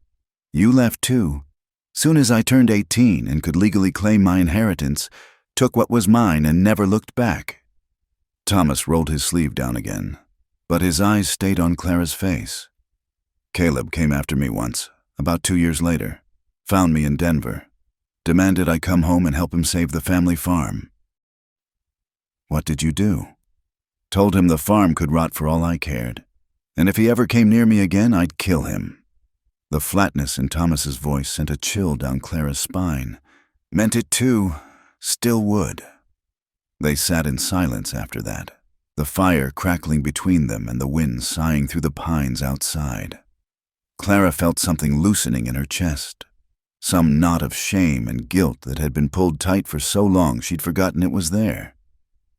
You left too. Soon as I turned 18 and could legally claim my inheritance, took what was mine and never looked back. Thomas rolled his sleeve down again, but his eyes stayed on Clara's face. Caleb came after me once, about 2 years later, found me in Denver, demanded I come home and help him save the family farm. What did you do? Told him the farm could rot for all I cared, and if he ever came near me again, I'd kill him. The flatness in Thomas's voice sent a chill down Clara's spine. Meant it too. Still would. They sat in silence after that, the fire crackling between them and the wind sighing through the pines outside. Clara felt something loosening in her chest, some knot of shame and guilt that had been pulled tight for so long she'd forgotten it was there.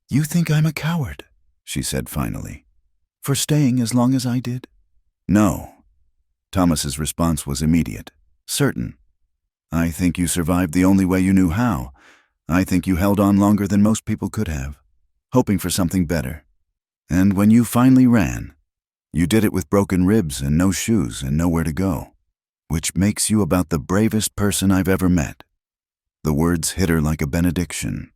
You think I'm a coward, she said finally, for staying as long as I did? No. Thomas's response was immediate, certain. I think you survived the only way you knew how. I think you held on longer than most people could have, hoping for something better. And when you finally ran, you did it with broken ribs and no shoes and nowhere to go, which makes you about the bravest person I've ever met. The words hit her like a benediction,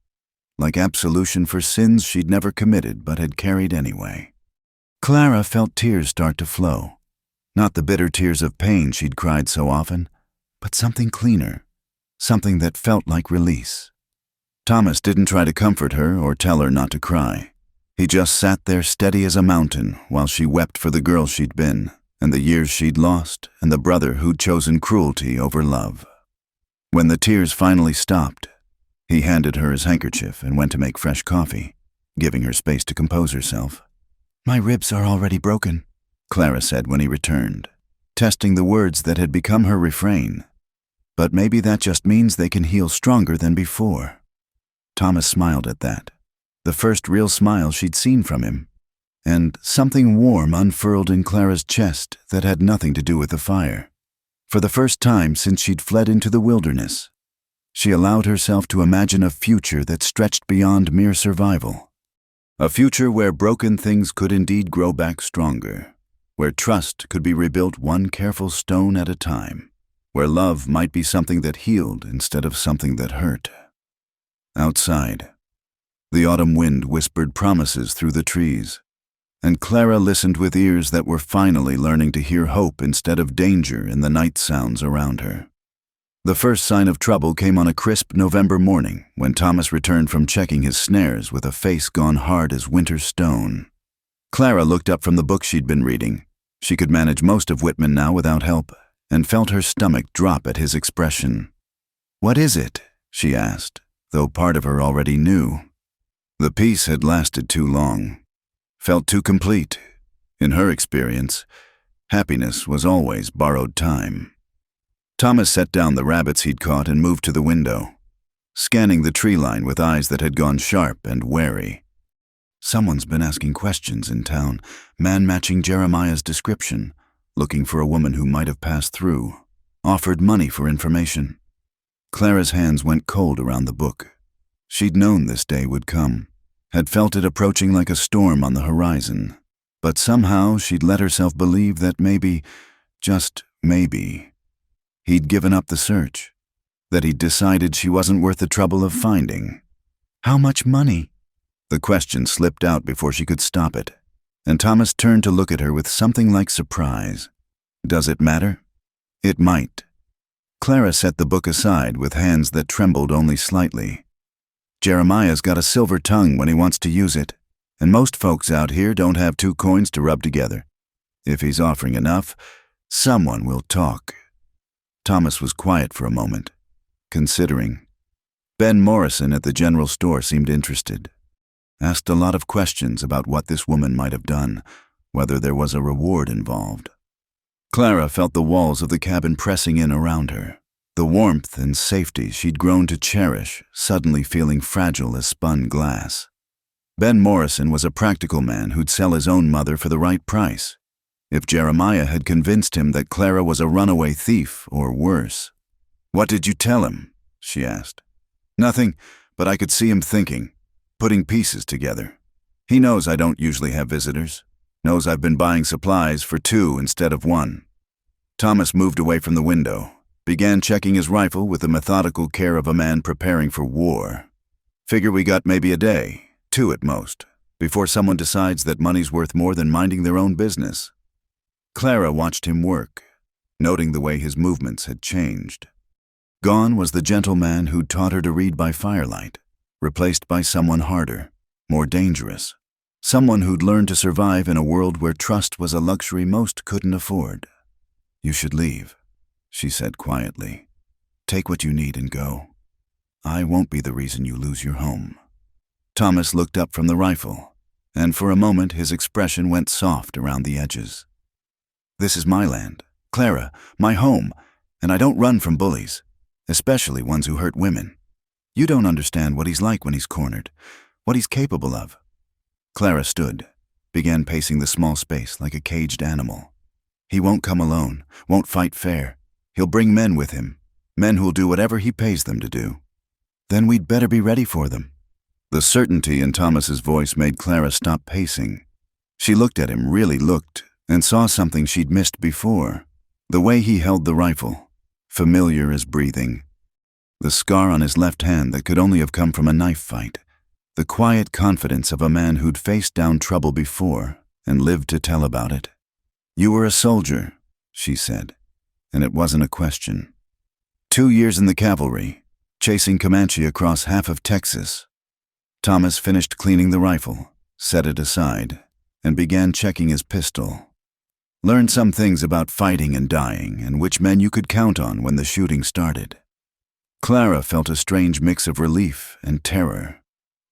like absolution for sins she'd never committed but had carried anyway. Clara felt tears start to flow, not the bitter tears of pain she'd cried so often, but something cleaner, something that felt like release. Thomas didn't try to comfort her or tell her not to cry. He just sat there steady as a mountain while she wept for the girl she'd been, and the years she'd lost, and the brother who'd chosen cruelty over love. When the tears finally stopped, he handed her his handkerchief and went to make fresh coffee, giving her space to compose herself. My ribs are already broken, Clara said when he returned, testing the words that had become her refrain. But maybe that just means they can heal stronger than before. Thomas smiled at that, the first real smile she'd seen from him, and something warm unfurled in Clara's chest that had nothing to do with the fire. For the first time since she'd fled into the wilderness, she allowed herself to imagine a future that stretched beyond mere survival. A future where broken things could indeed grow back stronger, where trust could be rebuilt one careful stone at a time, where love might be something that healed instead of something that hurt. Outside, the autumn wind whispered promises through the trees, and Clara listened with ears that were finally learning to hear hope instead of danger in the night sounds around her. The first sign of trouble came on a crisp November morning when Thomas returned from checking his snares with a face gone hard as winter stone. Clara looked up from the book she'd been reading. She could manage most of Whitman now without help, and felt her stomach drop at his expression. What is it? She asked, though part of her already knew. The peace had lasted too long, felt too complete. In her experience, happiness was always borrowed time. Thomas set down the rabbits he'd caught and moved to the window, scanning the tree line with eyes that had gone sharp and wary. Someone's been asking questions in town, man matching Jeremiah's description, looking for a woman who might have passed through, offered money for information. Clara's hands went cold around the book. She'd known this day would come, had felt it approaching like a storm on the horizon, but somehow she'd let herself believe that maybe, just maybe, he'd given up the search, that he'd decided she wasn't worth the trouble of finding. How much money? The question slipped out before she could stop it, and Thomas turned to look at her with something like surprise. Does it matter? It might. Clara set the book aside with hands that trembled only slightly. Jeremiah's got a silver tongue when he wants to use it, and most folks out here don't have two coins to rub together. If he's offering enough, someone will talk. Thomas was quiet for a moment, considering. Ben Morrison at the general store seemed interested. Asked a lot of questions about what this woman might have done, whether there was a reward involved. Clara felt the walls of the cabin pressing in around her, the warmth and safety she'd grown to cherish suddenly feeling fragile as spun glass. Ben Morrison was a practical man who'd sell his own mother for the right price. If Jeremiah had convinced him that Clara was a runaway thief or worse. "What did you tell him?" she asked. "Nothing, but I could see him thinking, putting pieces together. He knows I don't usually have visitors, knows I've been buying supplies for 2 instead of 1. Thomas moved away from the window, began checking his rifle with the methodical care of a man preparing for war. Figure we got maybe a day, 2 at most, before someone decides that money's worth more than minding their own business. Clara watched him work, noting the way his movements had changed. Gone was the gentle man who'd taught her to read by firelight, replaced by someone harder, more dangerous, someone who'd learned to survive in a world where trust was a luxury most couldn't afford. "You should leave," she said quietly. "Take what you need and go. I won't be the reason you lose your home." Thomas looked up from the rifle, and for a moment his expression went soft around the edges. "This is my land, Clara, my home, and I don't run from bullies, especially ones who hurt women. You don't understand what he's like when he's cornered, what he's capable of." Clara stood, began pacing the small space like a caged animal. "He won't come alone, won't fight fair. He'll bring men with him, men who'll do whatever he pays them to do. Then we'd better be ready for them." The certainty in Thomas's voice made Clara stop pacing. She looked at him, really looked, and saw something she'd missed before. The way he held the rifle, familiar as breathing. The scar on his left hand that could only have come from a knife fight. The quiet confidence of a man who'd faced down trouble before and lived to tell about it. "You were a soldier," she said, and it wasn't a question. 2 years in the cavalry, chasing Comanche across half of Texas. Thomas finished cleaning the rifle, set it aside, and began checking his pistol. Learned some things about fighting and dying and which men you could count on when the shooting started. Clara felt a strange mix of relief and terror.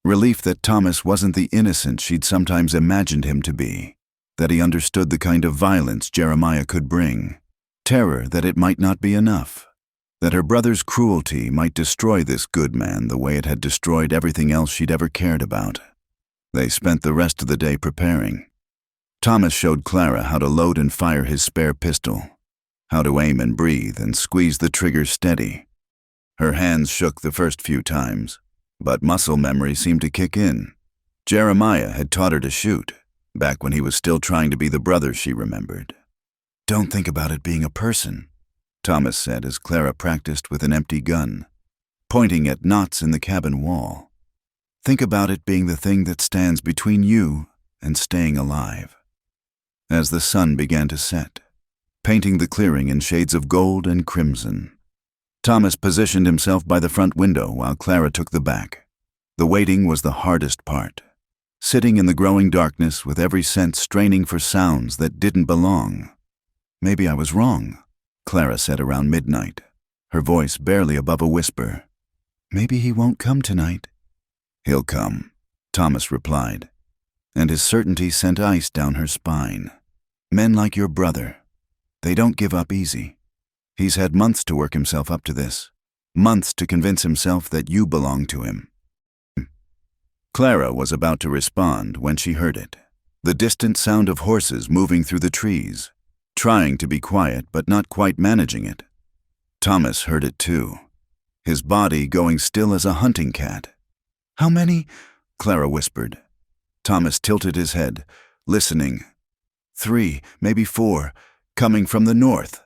Relief that Thomas wasn't the innocent she'd sometimes imagined him to be, that he understood the kind of violence Jeremiah could bring. Terror that it might not be enough, that her brother's cruelty might destroy this good man the way it had destroyed everything else she'd ever cared about. They spent the rest of the day preparing. Thomas showed Clara how to load and fire his spare pistol, how to aim and breathe and squeeze the trigger steady. Her hands shook the first few times, but muscle memory seemed to kick in. Jeremiah had taught her to shoot, back when he was still trying to be the brother she remembered. "Don't think about it being a person," Thomas said as Clara practiced with an empty gun, pointing at knots in the cabin wall. "Think about it being the thing that stands between you and staying alive." As the sun began to set, painting the clearing in shades of gold and crimson, Thomas positioned himself by the front window while Clara took the back. The waiting was the hardest part. Sitting in the growing darkness with every sense straining for sounds that didn't belong. "Maybe I was wrong," Clara said around midnight, her voice barely above a whisper. "Maybe he won't come tonight." "He'll come," Thomas replied, and his certainty sent ice down her spine. "Men like your brother, they don't give up easy. He's had months to work himself up to this, months to convince himself that you belong to him." Clara was about to respond when she heard it. The distant sound of horses moving through the trees, trying to be quiet but not quite managing it. Thomas heard it too, his body going still as a hunting cat. "How many?" Clara whispered. Thomas tilted his head, listening. 3, maybe 4, coming from the north.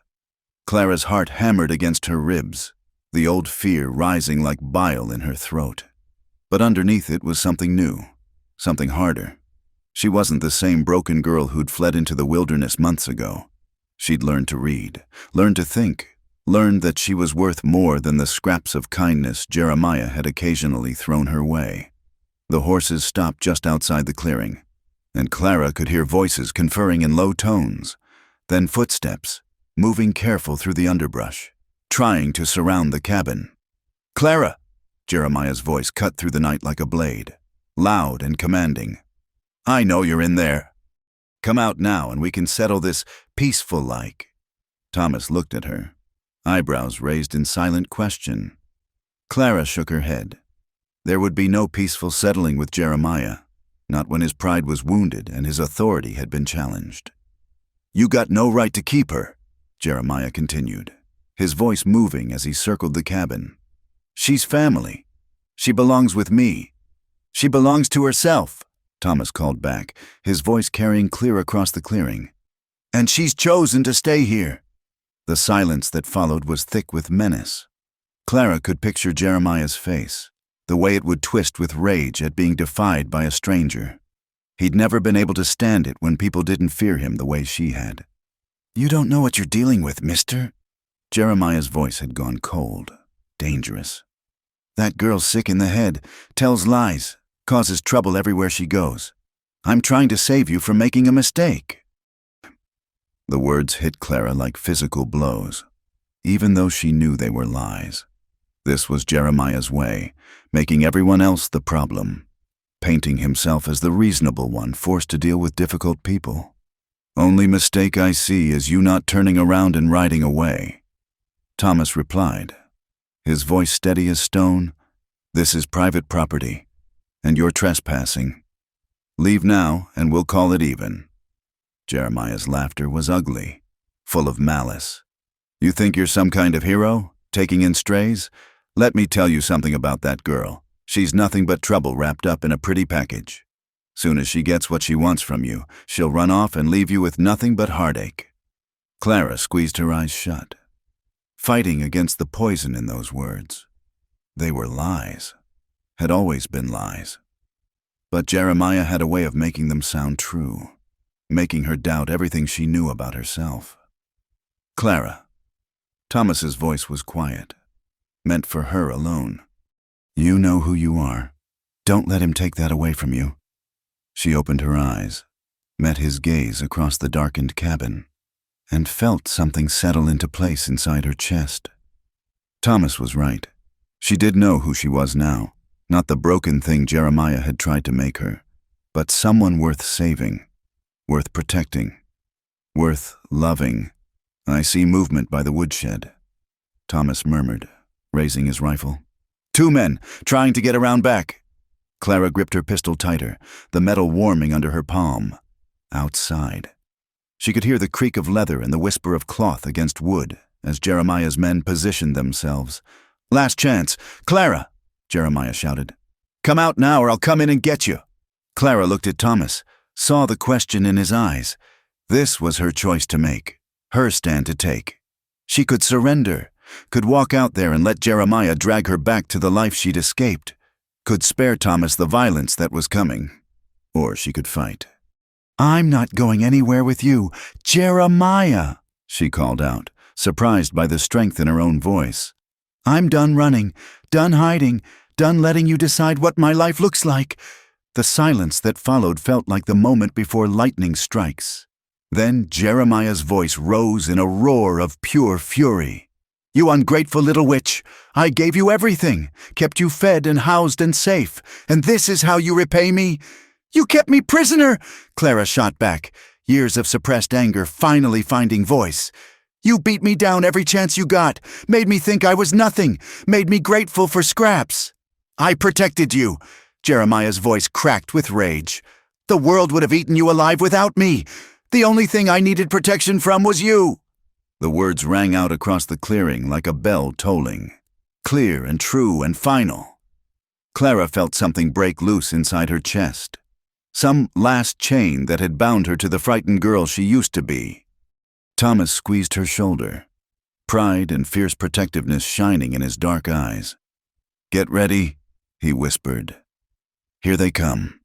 Clara's heart hammered against her ribs, the old fear rising like bile in her throat. But underneath it was something new, something harder. She wasn't the same broken girl who'd fled into the wilderness months ago. She'd learned to read, learned to think, learned that she was worth more than the scraps of kindness Jeremiah had occasionally thrown her way. The horses stopped just outside the clearing, and Clara could hear voices conferring in low tones, then footsteps, moving careful through the underbrush, trying to surround the cabin. "Clara!" Jeremiah's voice cut through the night like a blade, loud and commanding. "I know you're in there. Come out now and we can settle this peaceful-like." Thomas looked at her, eyebrows raised in silent question. Clara shook her head. There would be no peaceful settling with Jeremiah, not when his pride was wounded and his authority had been challenged. "You got no right to keep her," Jeremiah continued, his voice moving as he circled the cabin. "She's family. She belongs with me. She belongs to herself," Thomas called back, his voice carrying clear across the clearing. "And she's chosen to stay here." The silence that followed was thick with menace. Clara could picture Jeremiah's face, the way it would twist with rage at being defied by a stranger. He'd never been able to stand it when people didn't fear him the way she had. "You don't know what you're dealing with, mister." Jeremiah's voice had gone cold, dangerous. "That girl's sick in the head, tells lies, causes trouble everywhere she goes. I'm trying to save you from making a mistake." The words hit Clara like physical blows, even though she knew they were lies. This was Jeremiah's way, making everyone else the problem, painting himself as the reasonable one forced to deal with difficult people. "Only mistake I see is you not turning around and riding away." Thomas replied, his voice steady as stone. "This is private property, and you're trespassing. Leave now, and we'll call it even." Jeremiah's laughter was ugly, full of malice. "You think you're some kind of hero, taking in strays? Let me tell you something about that girl. She's nothing but trouble wrapped up in a pretty package. Soon as she gets what she wants from you, she'll run off and leave you with nothing but heartache." Clara squeezed her eyes shut, fighting against the poison in those words. They were lies, had always been lies. But Jeremiah had a way of making them sound true, making her doubt everything she knew about herself. "Clara." Thomas's voice was quiet, meant for her alone. "You know who you are. Don't let him take that away from you." She opened her eyes, met his gaze across the darkened cabin, and felt something settle into place inside her chest. Thomas was right. She did know who she was now, not the broken thing Jeremiah had tried to make her, but someone worth saving, worth protecting, worth loving. "I see movement by the woodshed," Thomas murmured, raising his rifle. "2 men, trying to get around back." Clara gripped her pistol tighter, the metal warming under her palm. Outside. She could hear the creak of leather and the whisper of cloth against wood as Jeremiah's men positioned themselves. "Last chance. Clara!" Jeremiah shouted. "Come out now or I'll come in and get you." Clara looked at Thomas, saw the question in his eyes. This was her choice to make, her stand to take. She could surrender, could walk out there and let Jeremiah drag her back to the life she'd escaped, could spare Thomas the violence that was coming, or she could fight. "I'm not going anywhere with you, Jeremiah," she called out, surprised by the strength in her own voice. "I'm done running, done hiding, done letting you decide what my life looks like." The silence that followed felt like the moment before lightning strikes. Then Jeremiah's voice rose in a roar of pure fury. "You ungrateful little witch! I gave you everything, kept you fed and housed and safe, and this is how you repay me? You kept me prisoner!" Clara shot back, years of suppressed anger finally finding voice. "You beat me down every chance you got, made me think I was nothing, made me grateful for scraps. I protected you. Jeremiah's voice cracked with rage. "The world would have eaten you alive without me. The only thing I needed protection from was you." The words rang out across the clearing like a bell tolling, clear and true and final. Clara felt something break loose inside her chest, some last chain that had bound her to the frightened girl she used to be. Thomas squeezed her shoulder, pride and fierce protectiveness shining in his dark eyes. "Get ready," he whispered. "Here they come."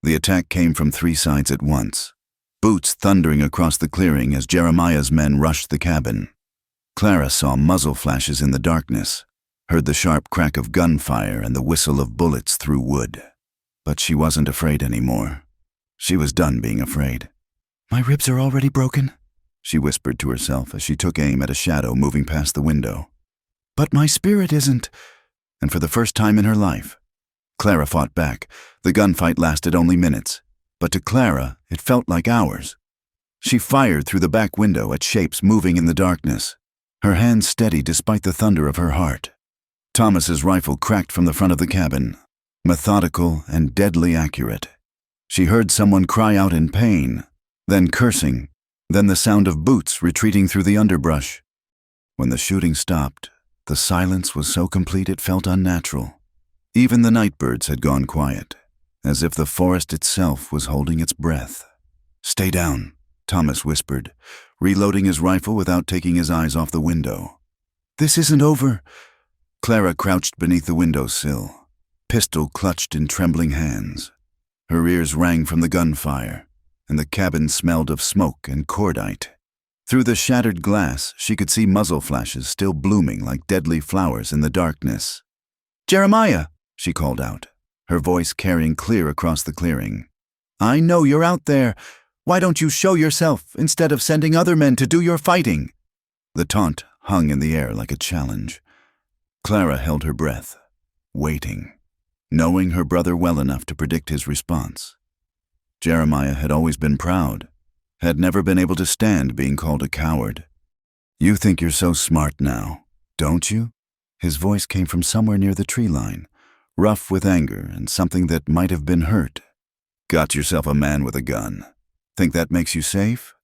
The attack came from 3 sides at once, boots thundering across the clearing as Jeremiah's men rushed the cabin. Clara saw muzzle flashes in the darkness, heard the sharp crack of gunfire and the whistle of bullets through wood. But she wasn't afraid anymore. She was done being afraid. "My ribs are already broken," she whispered to herself as she took aim at a shadow moving past the window. "But my spirit isn't." And for the first time in her life, Clara fought back. The gunfight lasted only minutes, but to Clara, it felt like hours. She fired through the back window at shapes moving in the darkness, her hands steady despite the thunder of her heart. Thomas's rifle cracked from the front of the cabin, methodical and deadly accurate. She heard someone cry out in pain, then cursing, then the sound of boots retreating through the underbrush. When the shooting stopped, the silence was so complete it felt unnatural. Even the night birds had gone quiet, as if the forest itself was holding its breath. "Stay down," Thomas whispered, reloading his rifle without taking his eyes off the window. "This isn't over." Clara crouched beneath the windowsill, pistol clutched in trembling hands. Her ears rang from the gunfire, and the cabin smelled of smoke and cordite. Through the shattered glass, she could see muzzle flashes still blooming like deadly flowers in the darkness. "Jeremiah!" she called out, her voice carrying clear across the clearing. "I know you're out there. Why don't you show yourself instead of sending other men to do your fighting?" The taunt hung in the air like a challenge. Clara held her breath, waiting, knowing her brother well enough to predict his response. Jeremiah had always been proud, had never been able to stand being called a coward. "You think you're so smart now, don't you?" His voice came from somewhere near the tree line, rough with anger and something that might have been hurt. "Got yourself a man with a gun. Think that makes you safe?"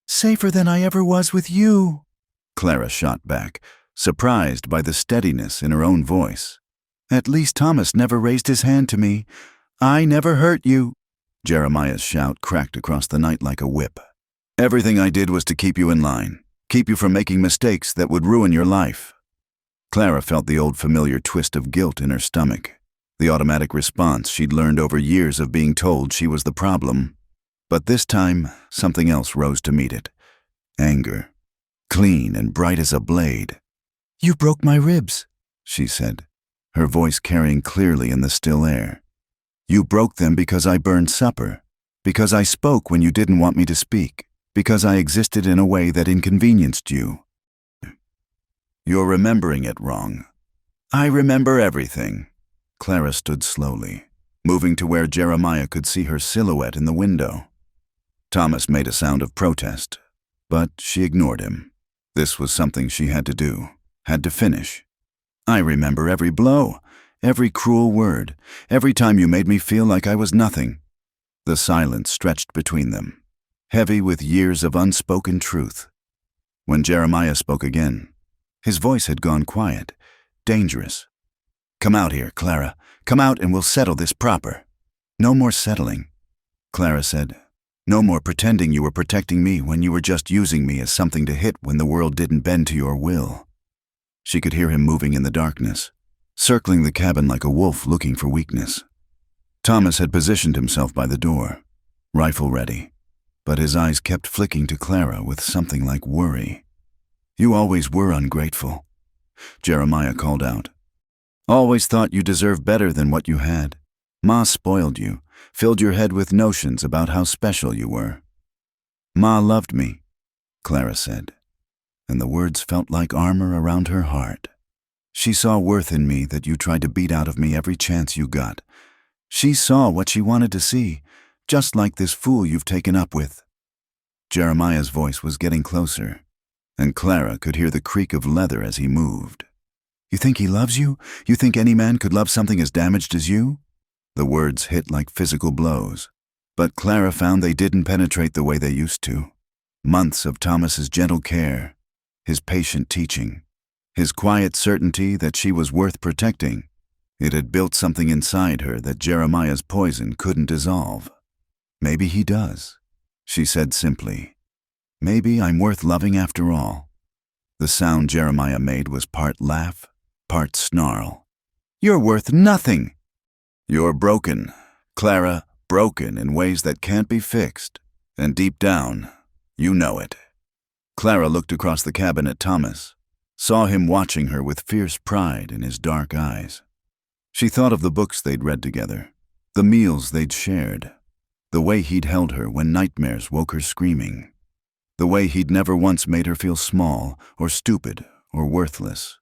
"Safer than I ever was with you," Clara shot back, surprised by the steadiness in her own voice. "At least Thomas never raised his hand to me. I never hurt you." Jeremiah's shout cracked across the night like a whip. "Everything I did was to keep you in line, keep you from making mistakes that would ruin your life." Clara felt the old familiar twist of guilt in her stomach, the automatic response she'd learned over years of being told she was the problem. But this time, something else rose to meet it. Anger, clean and bright as a blade. "You broke my ribs," she said, her voice carrying clearly in the still air. "You broke them because I burned supper, because I spoke when you didn't want me to speak, because I existed in a way that inconvenienced you. You're remembering it wrong. I remember everything." Clara stood slowly, moving to where Jeremiah could see her silhouette in the window. Thomas made a sound of protest, but she ignored him. This was something she had to do, had to finish. "I remember every blow, every cruel word, every time you made me feel like I was nothing." The silence stretched between them, heavy with years of unspoken truth. When Jeremiah spoke again, his voice had gone quiet, dangerous. "Come out here, Clara. Come out and we'll settle this proper." "No more settling," Clara said. "No more pretending you were protecting me when you were just using me as something to hit when the world didn't bend to your will." She could hear him moving in the darkness, circling the cabin like a wolf looking for weakness. Thomas had positioned himself by the door, rifle ready, but his eyes kept flicking to Clara with something like worry. "You always were ungrateful," Jeremiah called out. "Always thought you deserved better than what you had. Ma spoiled you, filled your head with notions about how special you were." "Ma loved me," Clara said, and the words felt like armor around her heart. "She saw worth in me that you tried to beat out of me every chance you got. She saw what she wanted to see, just like this fool you've taken up with." Jeremiah's voice was getting closer, and Clara could hear the creak of leather as he moved. "You think he loves you? You think any man could love something as damaged as you?" The words hit like physical blows, but Clara found they didn't penetrate the way they used to. Months of Thomas's gentle care, his patient teaching, his quiet certainty that she was worth protecting. It had built something inside her that Jeremiah's poison couldn't dissolve. "Maybe he does," she said simply. "Maybe I'm worth loving after all." The sound Jeremiah made was part laugh, part snarl. "You're worth nothing." "You're broken, Clara, broken in ways that can't be fixed. And deep down, you know it." Clara looked across the cabin at Thomas, saw him watching her with fierce pride in his dark eyes. She thought of the books they'd read together, the meals they'd shared, the way he'd held her when nightmares woke her screaming, the way he'd never once made her feel small or stupid or worthless.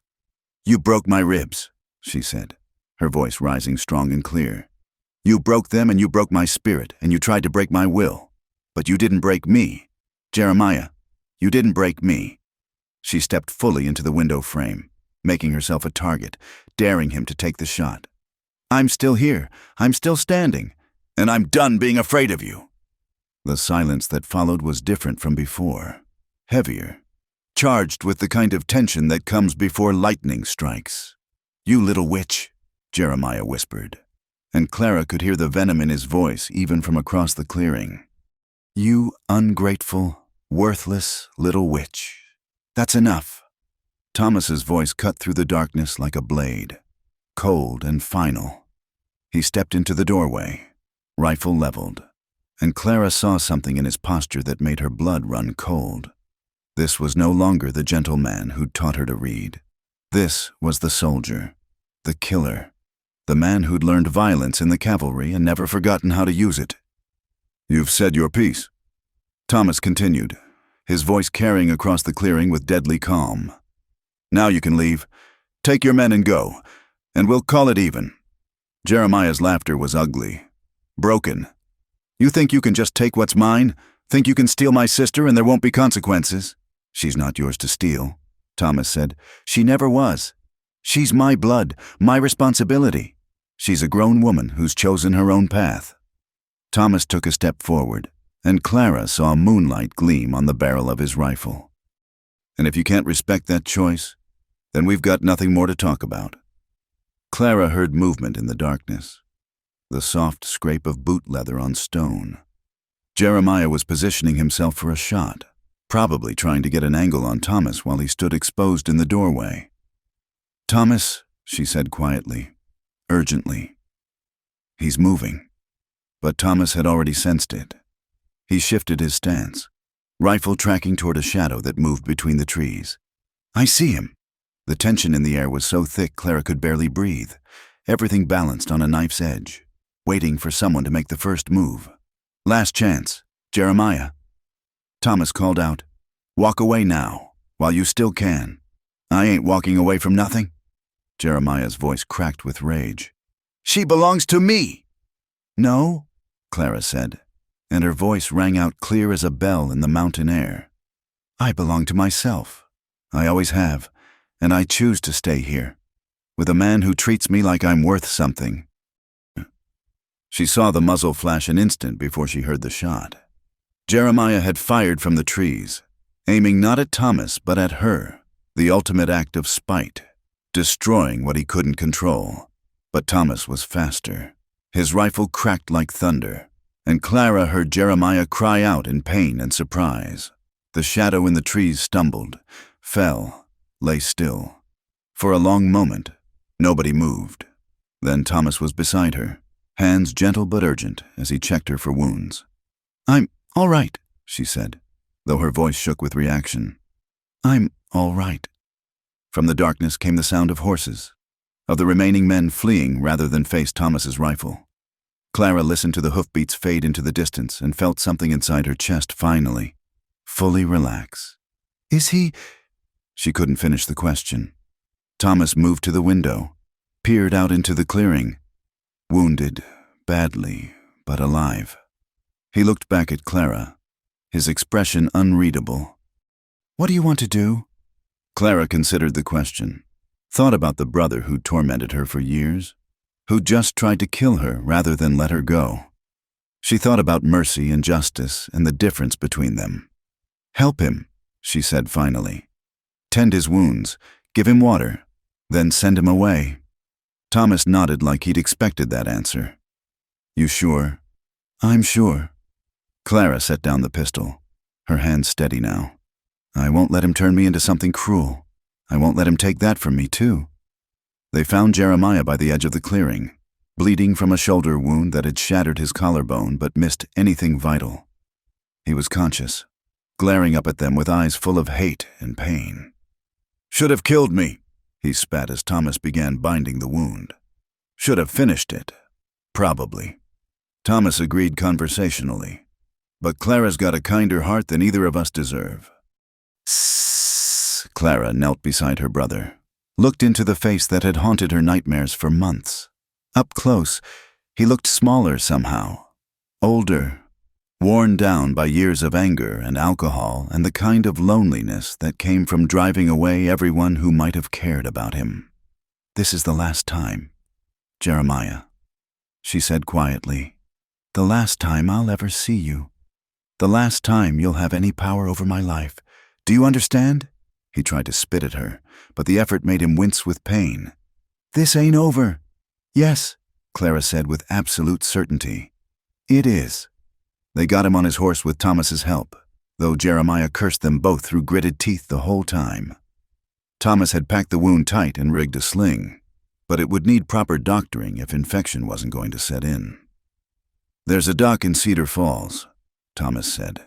"You broke my ribs," she said, her voice rising strong and clear. "You broke them and you broke my spirit and you tried to break my will. But you didn't break me. Jeremiah, you didn't break me." She stepped fully into the window frame, making herself a target, daring him to take the shot. "I'm still here. I'm still standing. And I'm done being afraid of you." The silence that followed was different from before, heavier, charged with the kind of tension that comes before lightning strikes. "You little witch," Jeremiah whispered, and Clara could hear the venom in his voice even from across the clearing. "You ungrateful, worthless little witch. That's enough." Thomas's voice cut through the darkness like a blade, cold and final. He stepped into the doorway, rifle leveled, and Clara saw something in his posture that made her blood run cold. This was no longer the gentleman who'd taught her to read. This was the soldier, the killer, the man who'd learned violence in the cavalry and never forgotten how to use it. "You've said your piece," Thomas continued, his voice carrying across the clearing with deadly calm. "Now you can leave. Take your men and go, and we'll call it even." Jeremiah's laughter was ugly. "Broken. You think you can just take what's mine? Think you can steal my sister and there won't be consequences?" "She's not yours to steal," Thomas said. "She never was. She's my blood, my responsibility. She's a grown woman who's chosen her own path." Thomas took a step forward, and Clara saw moonlight gleam on the barrel of his rifle. "And if you can't respect that choice, then we've got nothing more to talk about." Clara heard movement in the darkness, the soft scrape of boot leather on stone. Jeremiah was positioning himself for a shot, probably trying to get an angle on Thomas while he stood exposed in the doorway. "Thomas," she said quietly, urgently. "He's moving." But Thomas had already sensed it. He shifted his stance, rifle tracking toward a shadow that moved between the trees. "I see him." The tension in the air was so thick Clara could barely breathe, everything balanced on a knife's edge, waiting for someone to make the first move. "Last chance, Jeremiah." Thomas called out, "Walk away now, while you still can." "I ain't walking away from nothing." Jeremiah's voice cracked with rage. "She belongs to me." "No," Clara said, and her voice rang out clear as a bell in the mountain air. "I belong to myself. I always have, and I choose to stay here, with a man who treats me like I'm worth something." She saw the muzzle flash an instant before she heard the shot. Jeremiah had fired from the trees, aiming not at Thomas but at her, the ultimate act of spite, destroying what he couldn't control. But Thomas was faster. His rifle cracked like thunder, and Clara heard Jeremiah cry out in pain and surprise. The shadow in the trees stumbled, fell, lay still. For a long moment, nobody moved. Then Thomas was beside her, hands gentle but urgent as he checked her for wounds. "I'm all right," she said, though her voice shook with reaction. "I'm all right." From the darkness came the sound of horses, of the remaining men fleeing rather than face Thomas's rifle. Clara listened to the hoofbeats fade into the distance and felt something inside her chest finally, fully relax. "Is he—" She couldn't finish the question. Thomas moved to the window, peered out into the clearing. Wounded, badly, but alive. He looked back at Clara, his expression unreadable. "What do you want to do?" Clara considered the question, thought about the brother who'd tormented her for years, who'd just tried to kill her rather than let her go. She thought about mercy and justice and the difference between them. "Help him," she said finally. "Tend his wounds, give him water, then send him away." Thomas nodded like he'd expected that answer. "You sure?" "I'm sure." Clara set down the pistol, her hands steady now. "I won't let him turn me into something cruel. I won't let him take that from me, too." They found Jeremiah by the edge of the clearing, bleeding from a shoulder wound that had shattered his collarbone but missed anything vital. He was conscious, glaring up at them with eyes full of hate and pain. "Should have killed me," he spat as Thomas began binding the wound. "Should have finished it. Probably." Thomas agreed conversationally. "But Clara's got a kinder heart than either of us deserve." "Sssss." Clara knelt beside her brother, looked into the face that had haunted her nightmares for months. Up close, he looked smaller somehow, older, worn down by years of anger and alcohol and the kind of loneliness that came from driving away everyone who might have cared about him. "This is the last time, Jeremiah," she said quietly. "The last time I'll ever see you. The last time you'll have any power over my life. Do you understand?" He tried to spit at her, but the effort made him wince with pain. "This ain't over." "Yes," Clara said with absolute certainty. "It is." They got him on his horse with Thomas's help, though Jeremiah cursed them both through gritted teeth the whole time. Thomas had packed the wound tight and rigged a sling, but it would need proper doctoring if infection wasn't going to set in. "There's a dock in Cedar Falls," Thomas said,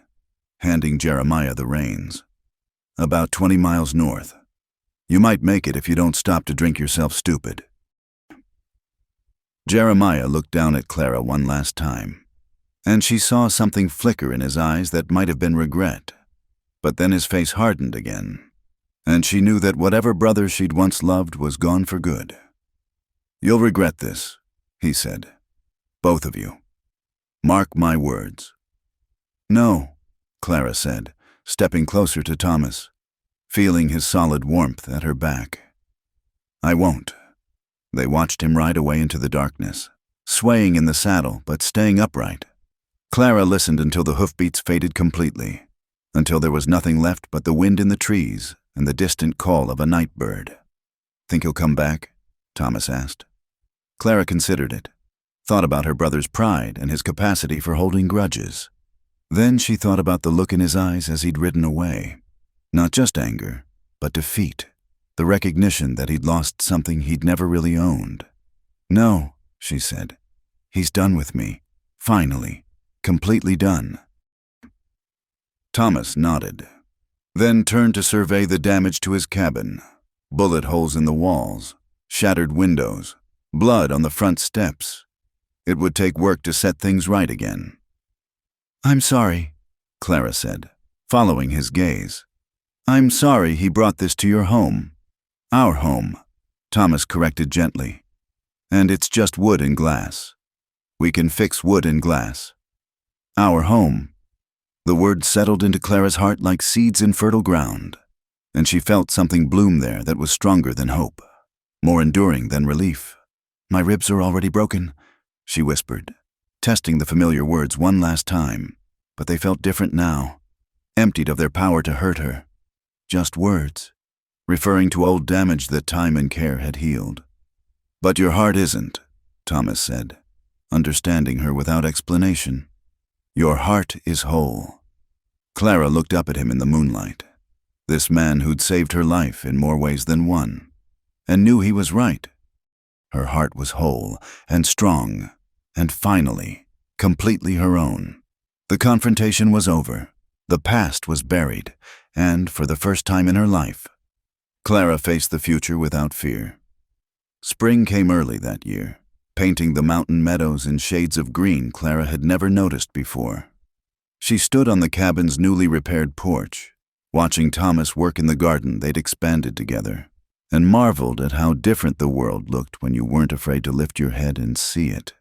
handing Jeremiah the reins. "About 20 miles north. You might make it if you don't stop to drink yourself stupid." Jeremiah looked down at Clara one last time, and she saw something flicker in his eyes that might have been regret. But then his face hardened again, and she knew that whatever brother she'd once loved was gone for good. "You'll regret this," he said. "Both of you. Mark my words." "No," Clara said, stepping closer to Thomas, feeling his solid warmth at her back. "I won't." They watched him ride away into the darkness, swaying in the saddle but staying upright. Clara listened until the hoofbeats faded completely, until there was nothing left but the wind in the trees and the distant call of a night bird. "Think he'll come back?" Thomas asked. Clara considered it, thought about her brother's pride and his capacity for holding grudges. Then she thought about the look in his eyes as he'd ridden away. Not just anger, but defeat, the recognition that he'd lost something he'd never really owned. "No," she said. "He's done with me. Finally. Completely done." Thomas nodded, then turned to survey the damage to his cabin. Bullet holes in the walls, shattered windows, blood on the front steps. It would take work to set things right again. "I'm sorry," Clara said, following his gaze. "I'm sorry he brought this to your home." "Our home," Thomas corrected gently. "And it's just wood and glass. We can fix wood and glass." "Our home." The word settled into Clara's heart like seeds in fertile ground, and she felt something bloom there that was stronger than hope, more enduring than relief. "My ribs are already broken," she whispered, testing the familiar words one last time, but they felt different now, emptied of their power to hurt her. Just words, referring to old damage that time and care had healed. "But your heart isn't," Thomas said, understanding her without explanation. "Your heart is whole." Clara looked up at him in the moonlight, this man who'd saved her life in more ways than one, and knew he was right. Her heart was whole and strong, and finally, completely her own. The confrontation was over, the past was buried, and for the first time in her life, Clara faced the future without fear. Spring came early that year, painting the mountain meadows in shades of green Clara had never noticed before. She stood on the cabin's newly repaired porch, watching Thomas work in the garden they'd expanded together, and marveled at how different the world looked when you weren't afraid to lift your head and see it.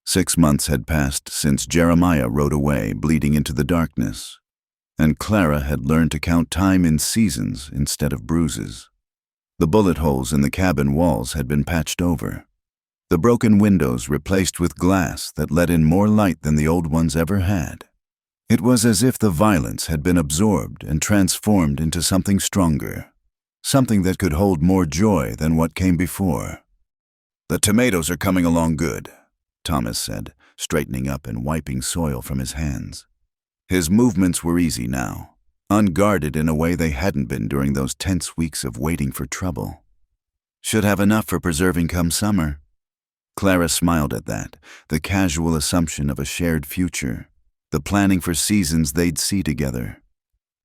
6 months had passed since Jeremiah rode away, bleeding into the darkness, and Clara had learned to count time in seasons instead of bruises. The bullet holes in the cabin walls had been patched over. the broken windows replaced with glass that let in more light than the old ones ever had. It was as if the violence had been absorbed and transformed into something stronger, something that could hold more joy than what came before. "The tomatoes are coming along good," Thomas said, straightening up and wiping soil from his hands. His movements were easy now, unguarded in a way they hadn't been during those tense weeks of waiting for trouble. "Should have enough for preserving come summer." Clara smiled at that, the casual assumption of a shared future, the planning for seasons they'd see together.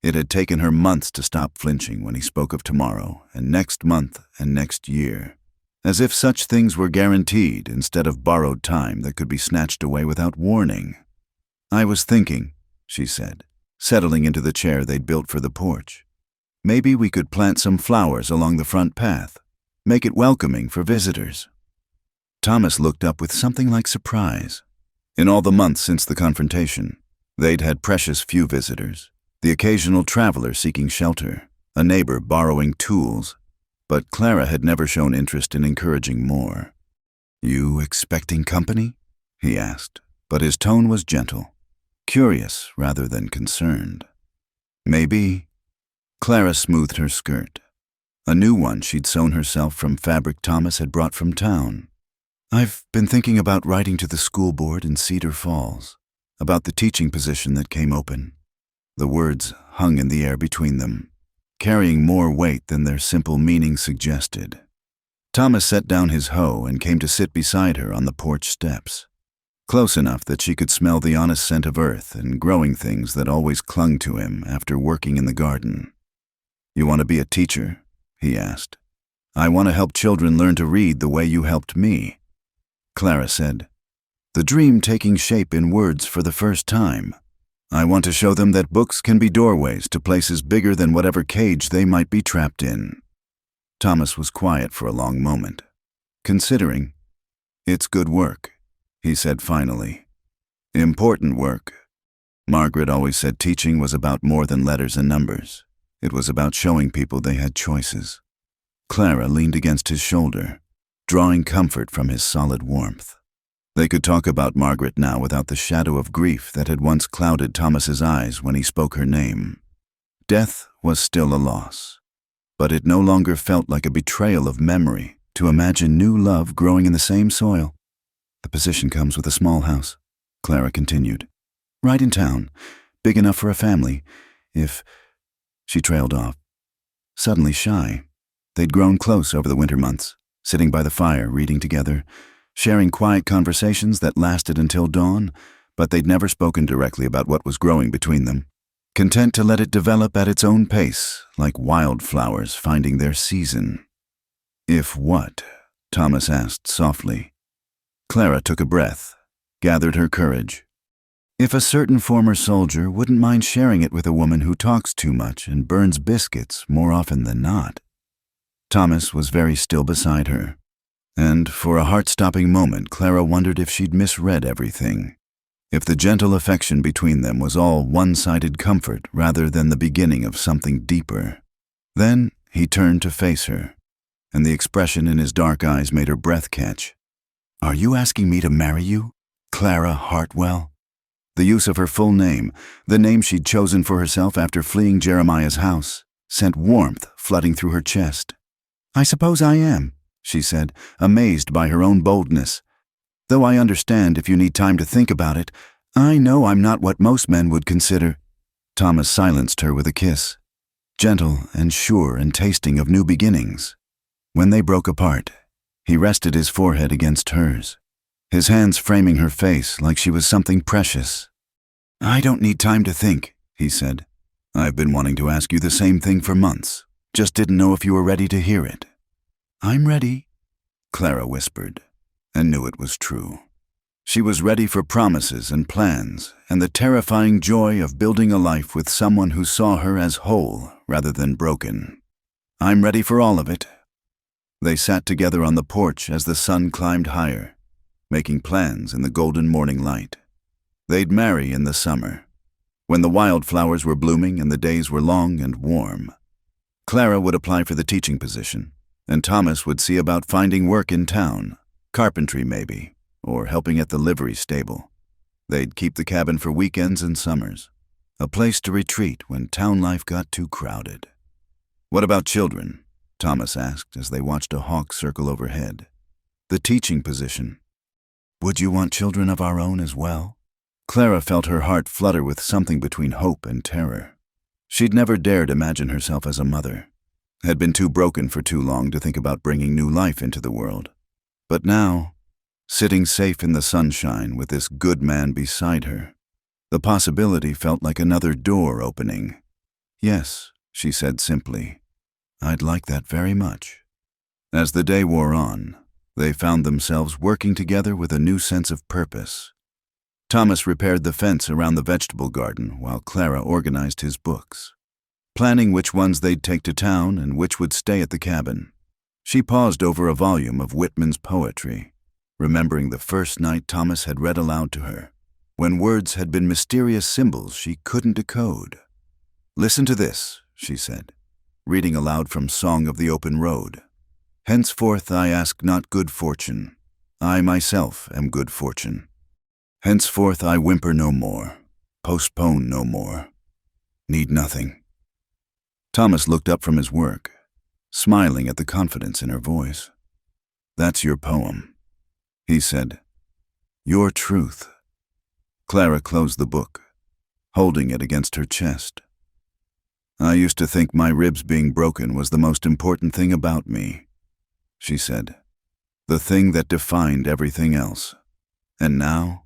It had taken her months to stop flinching when he spoke of tomorrow and next month and next year, as if such things were guaranteed instead of borrowed time that could be snatched away without warning. "I was thinking," she said, settling into the chair they'd built for the porch. "Maybe we could plant some flowers along the front path, make it welcoming for visitors." Thomas looked up with something like surprise. In all the months since the confrontation, they'd had precious few visitors, the occasional traveler seeking shelter, a neighbor borrowing tools, but Clara had never shown interest in encouraging more. "You expecting company?" he asked, but his tone was gentle, curious rather than concerned. "Maybe." Clara smoothed her skirt, a new one she'd sewn herself from fabric Thomas had brought from town. "I've been thinking about writing to the school board in Cedar Falls, about the teaching position that came open." The words hung in the air between them, carrying more weight than their simple meaning suggested. Thomas set down his hoe and came to sit beside her on the porch steps, close enough that she could smell the honest scent of earth and growing things that always clung to him after working in the garden. "You want to be a teacher?" he asked. "I want to help children learn to read the way you helped me." Clara said, "The dream taking shape in words for the first time. I want to show them that books can be doorways to places bigger than whatever cage they might be trapped in." Thomas was quiet for a long moment, considering. "It's good work," he said finally. "Important work. Margaret always said teaching was about more than letters and numbers. It was about showing people they had choices." Clara leaned against his shoulder, drawing comfort from his solid warmth. They could talk about Margaret now without the shadow of grief that had once clouded Thomas's eyes when he spoke her name. Death was still a loss, but it no longer felt like a betrayal of memory to imagine new love growing in the same soil. "The position comes with a small house," Clara continued. "Right in town, big enough for a family, if—" She trailed off, suddenly shy. They'd grown close over the winter months, sitting by the fire, reading together, sharing quiet conversations that lasted until dawn, but they'd never spoken directly about what was growing between them, content to let it develop at its own pace, like wildflowers finding their season. "If what?" Thomas asked softly. Clara took a breath, gathered her courage. "If a certain former soldier wouldn't mind sharing it with a woman who talks too much and burns biscuits more often than not." Thomas was very still beside her, and for a heart-stopping moment Clara wondered if she'd misread everything, if the gentle affection between them was all one-sided comfort rather than the beginning of something deeper. Then he turned to face her, and the expression in his dark eyes made her breath catch. "Are you asking me to marry you, Clara Hartwell?" The use of her full name, the name she'd chosen for herself after fleeing Jeremiah's house, sent warmth flooding through her chest. "I suppose I am," she said, amazed by her own boldness. "Though I understand if you need time to think about it, I know I'm not what most men would consider." Thomas silenced her with a kiss, gentle and sure and tasting of new beginnings. When they broke apart, he rested his forehead against hers, his hands framing her face like she was something precious. "I don't need time to think," he said. "I've been wanting to ask you the same thing for months. Just didn't know if you were ready to hear it." "I'm ready," Clara whispered, and knew it was true. She was ready for promises and plans and the terrifying joy of building a life with someone who saw her as whole rather than broken. "I'm ready for all of it." They sat together on the porch as the sun climbed higher, making plans in the golden morning light. They'd marry in the summer, when the wildflowers were blooming and the days were long and warm. Clara would apply for the teaching position, and Thomas would see about finding work in town. Carpentry, maybe, or helping at the livery stable. They'd keep the cabin for weekends and summers, a place to retreat when town life got too crowded. "What about children?" Thomas asked as they watched a hawk circle overhead. "The teaching position. Would you want children of our own as well?" Clara felt her heart flutter with something between hope and terror. She'd never dared imagine herself as a mother, had been too broken for too long to think about bringing new life into the world. But now, sitting safe in the sunshine with this good man beside her, the possibility felt like another door opening. "Yes," she said simply, "I'd like that very much." As the day wore on, they found themselves working together with a new sense of purpose. Thomas repaired the fence around the vegetable garden while Clara organized his books, planning which ones they'd take to town and which would stay at the cabin. She paused over a volume of Whitman's poetry, remembering the first night Thomas had read aloud to her, when words had been mysterious symbols she couldn't decode. "Listen to this," she said, reading aloud from Song of the Open Road. "Henceforth I ask not good fortune. I myself am good fortune. Henceforth I whimper no more, postpone no more, need nothing." Thomas looked up from his work, smiling at the confidence in her voice. "That's your poem," he said. "Your truth." Clara closed the book, holding it against her chest. "I used to think my ribs being broken was the most important thing about me," she said. "The thing that defined everything else. And now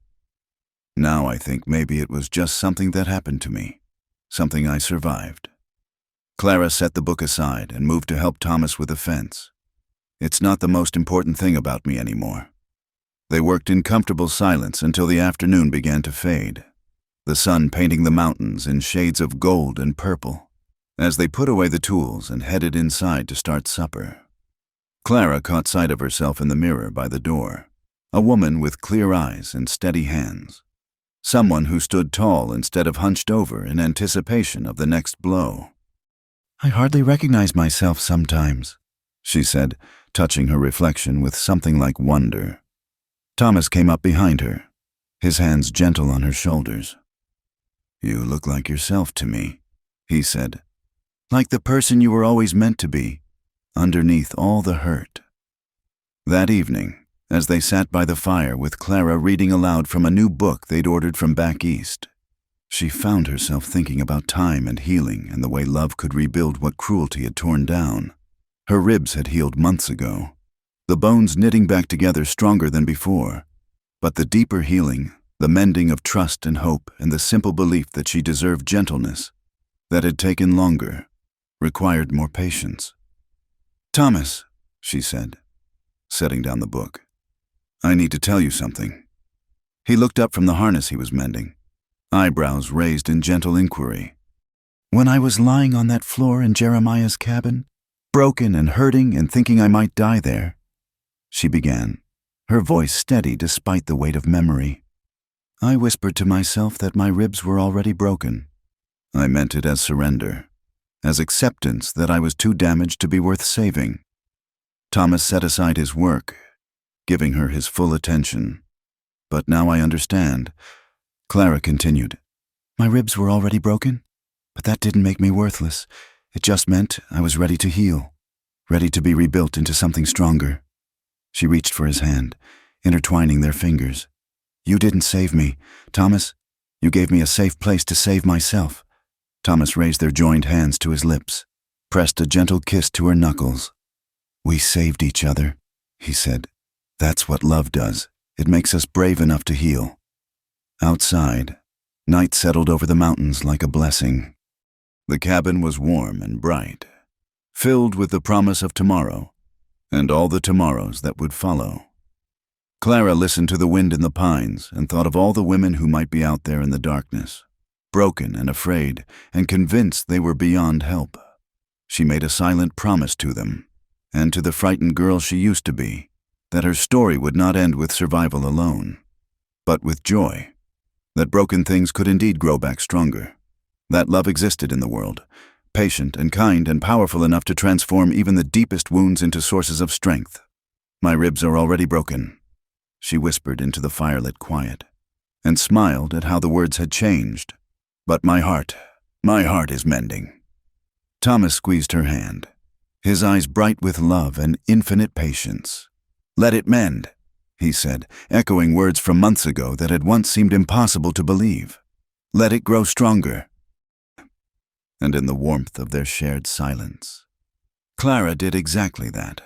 I think maybe it was just something that happened to me, something I survived." Clara set the book aside and moved to help Thomas with the fence. "It's not the most important thing about me anymore." They worked in comfortable silence until the afternoon began to fade, the sun painting the mountains in shades of gold and purple. As they put away the tools and headed inside to start supper, Clara caught sight of herself in the mirror by the door, a woman with clear eyes and steady hands. Someone who stood tall instead of hunched over in anticipation of the next blow. "I hardly recognize myself sometimes," she said, touching her reflection with something like wonder. Thomas came up behind her, his hands gentle on her shoulders. "You look like yourself to me," he said. "Like the person you were always meant to be, underneath all the hurt." That evening, as they sat by the fire with Clara reading aloud from a new book they'd ordered from back east, she found herself thinking about time and healing and the way love could rebuild what cruelty had torn down. Her ribs had healed months ago, the bones knitting back together stronger than before, but the deeper healing, the mending of trust and hope and the simple belief that she deserved gentleness, that had taken longer, required more patience. "Thomas," she said, setting down the book, "I need to tell you something." He looked up from the harness he was mending, eyebrows raised in gentle inquiry. "When I was lying on that floor in Jeremiah's cabin, broken and hurting and thinking I might die there," she began, her voice steady despite the weight of memory, "I whispered to myself that my ribs were already broken. I meant it as surrender, as acceptance that I was too damaged to be worth saving." Thomas set aside his work, giving her his full attention. "But now I understand," Clara continued. "My ribs were already broken, but that didn't make me worthless. It just meant I was ready to heal, ready to be rebuilt into something stronger." She reached for his hand, intertwining their fingers. "You didn't save me, Thomas. You gave me a safe place to save myself." Thomas raised their joined hands to his lips, pressed a gentle kiss to her knuckles. "We saved each other," he said. "That's what love does. It makes us brave enough to heal." Outside, night settled over the mountains like a blessing. The cabin was warm and bright, filled with the promise of tomorrow and all the tomorrows that would follow. Clara listened to the wind in the pines and thought of all the women who might be out there in the darkness, broken and afraid and convinced they were beyond help. She made a silent promise to them, and to the frightened girl she used to be, that her story would not end with survival alone, but with joy, that broken things could indeed grow back stronger, that love existed in the world, patient and kind and powerful enough to transform even the deepest wounds into sources of strength. My ribs are already broken, she whispered into the firelit quiet, and smiled at how the words had changed. But my heart is mending. Thomas squeezed her hand, his eyes bright with love and infinite patience. Let it mend, he said, echoing words from months ago that had once seemed impossible to believe. Let it grow stronger. And in the warmth of their shared silence, Clara did exactly that.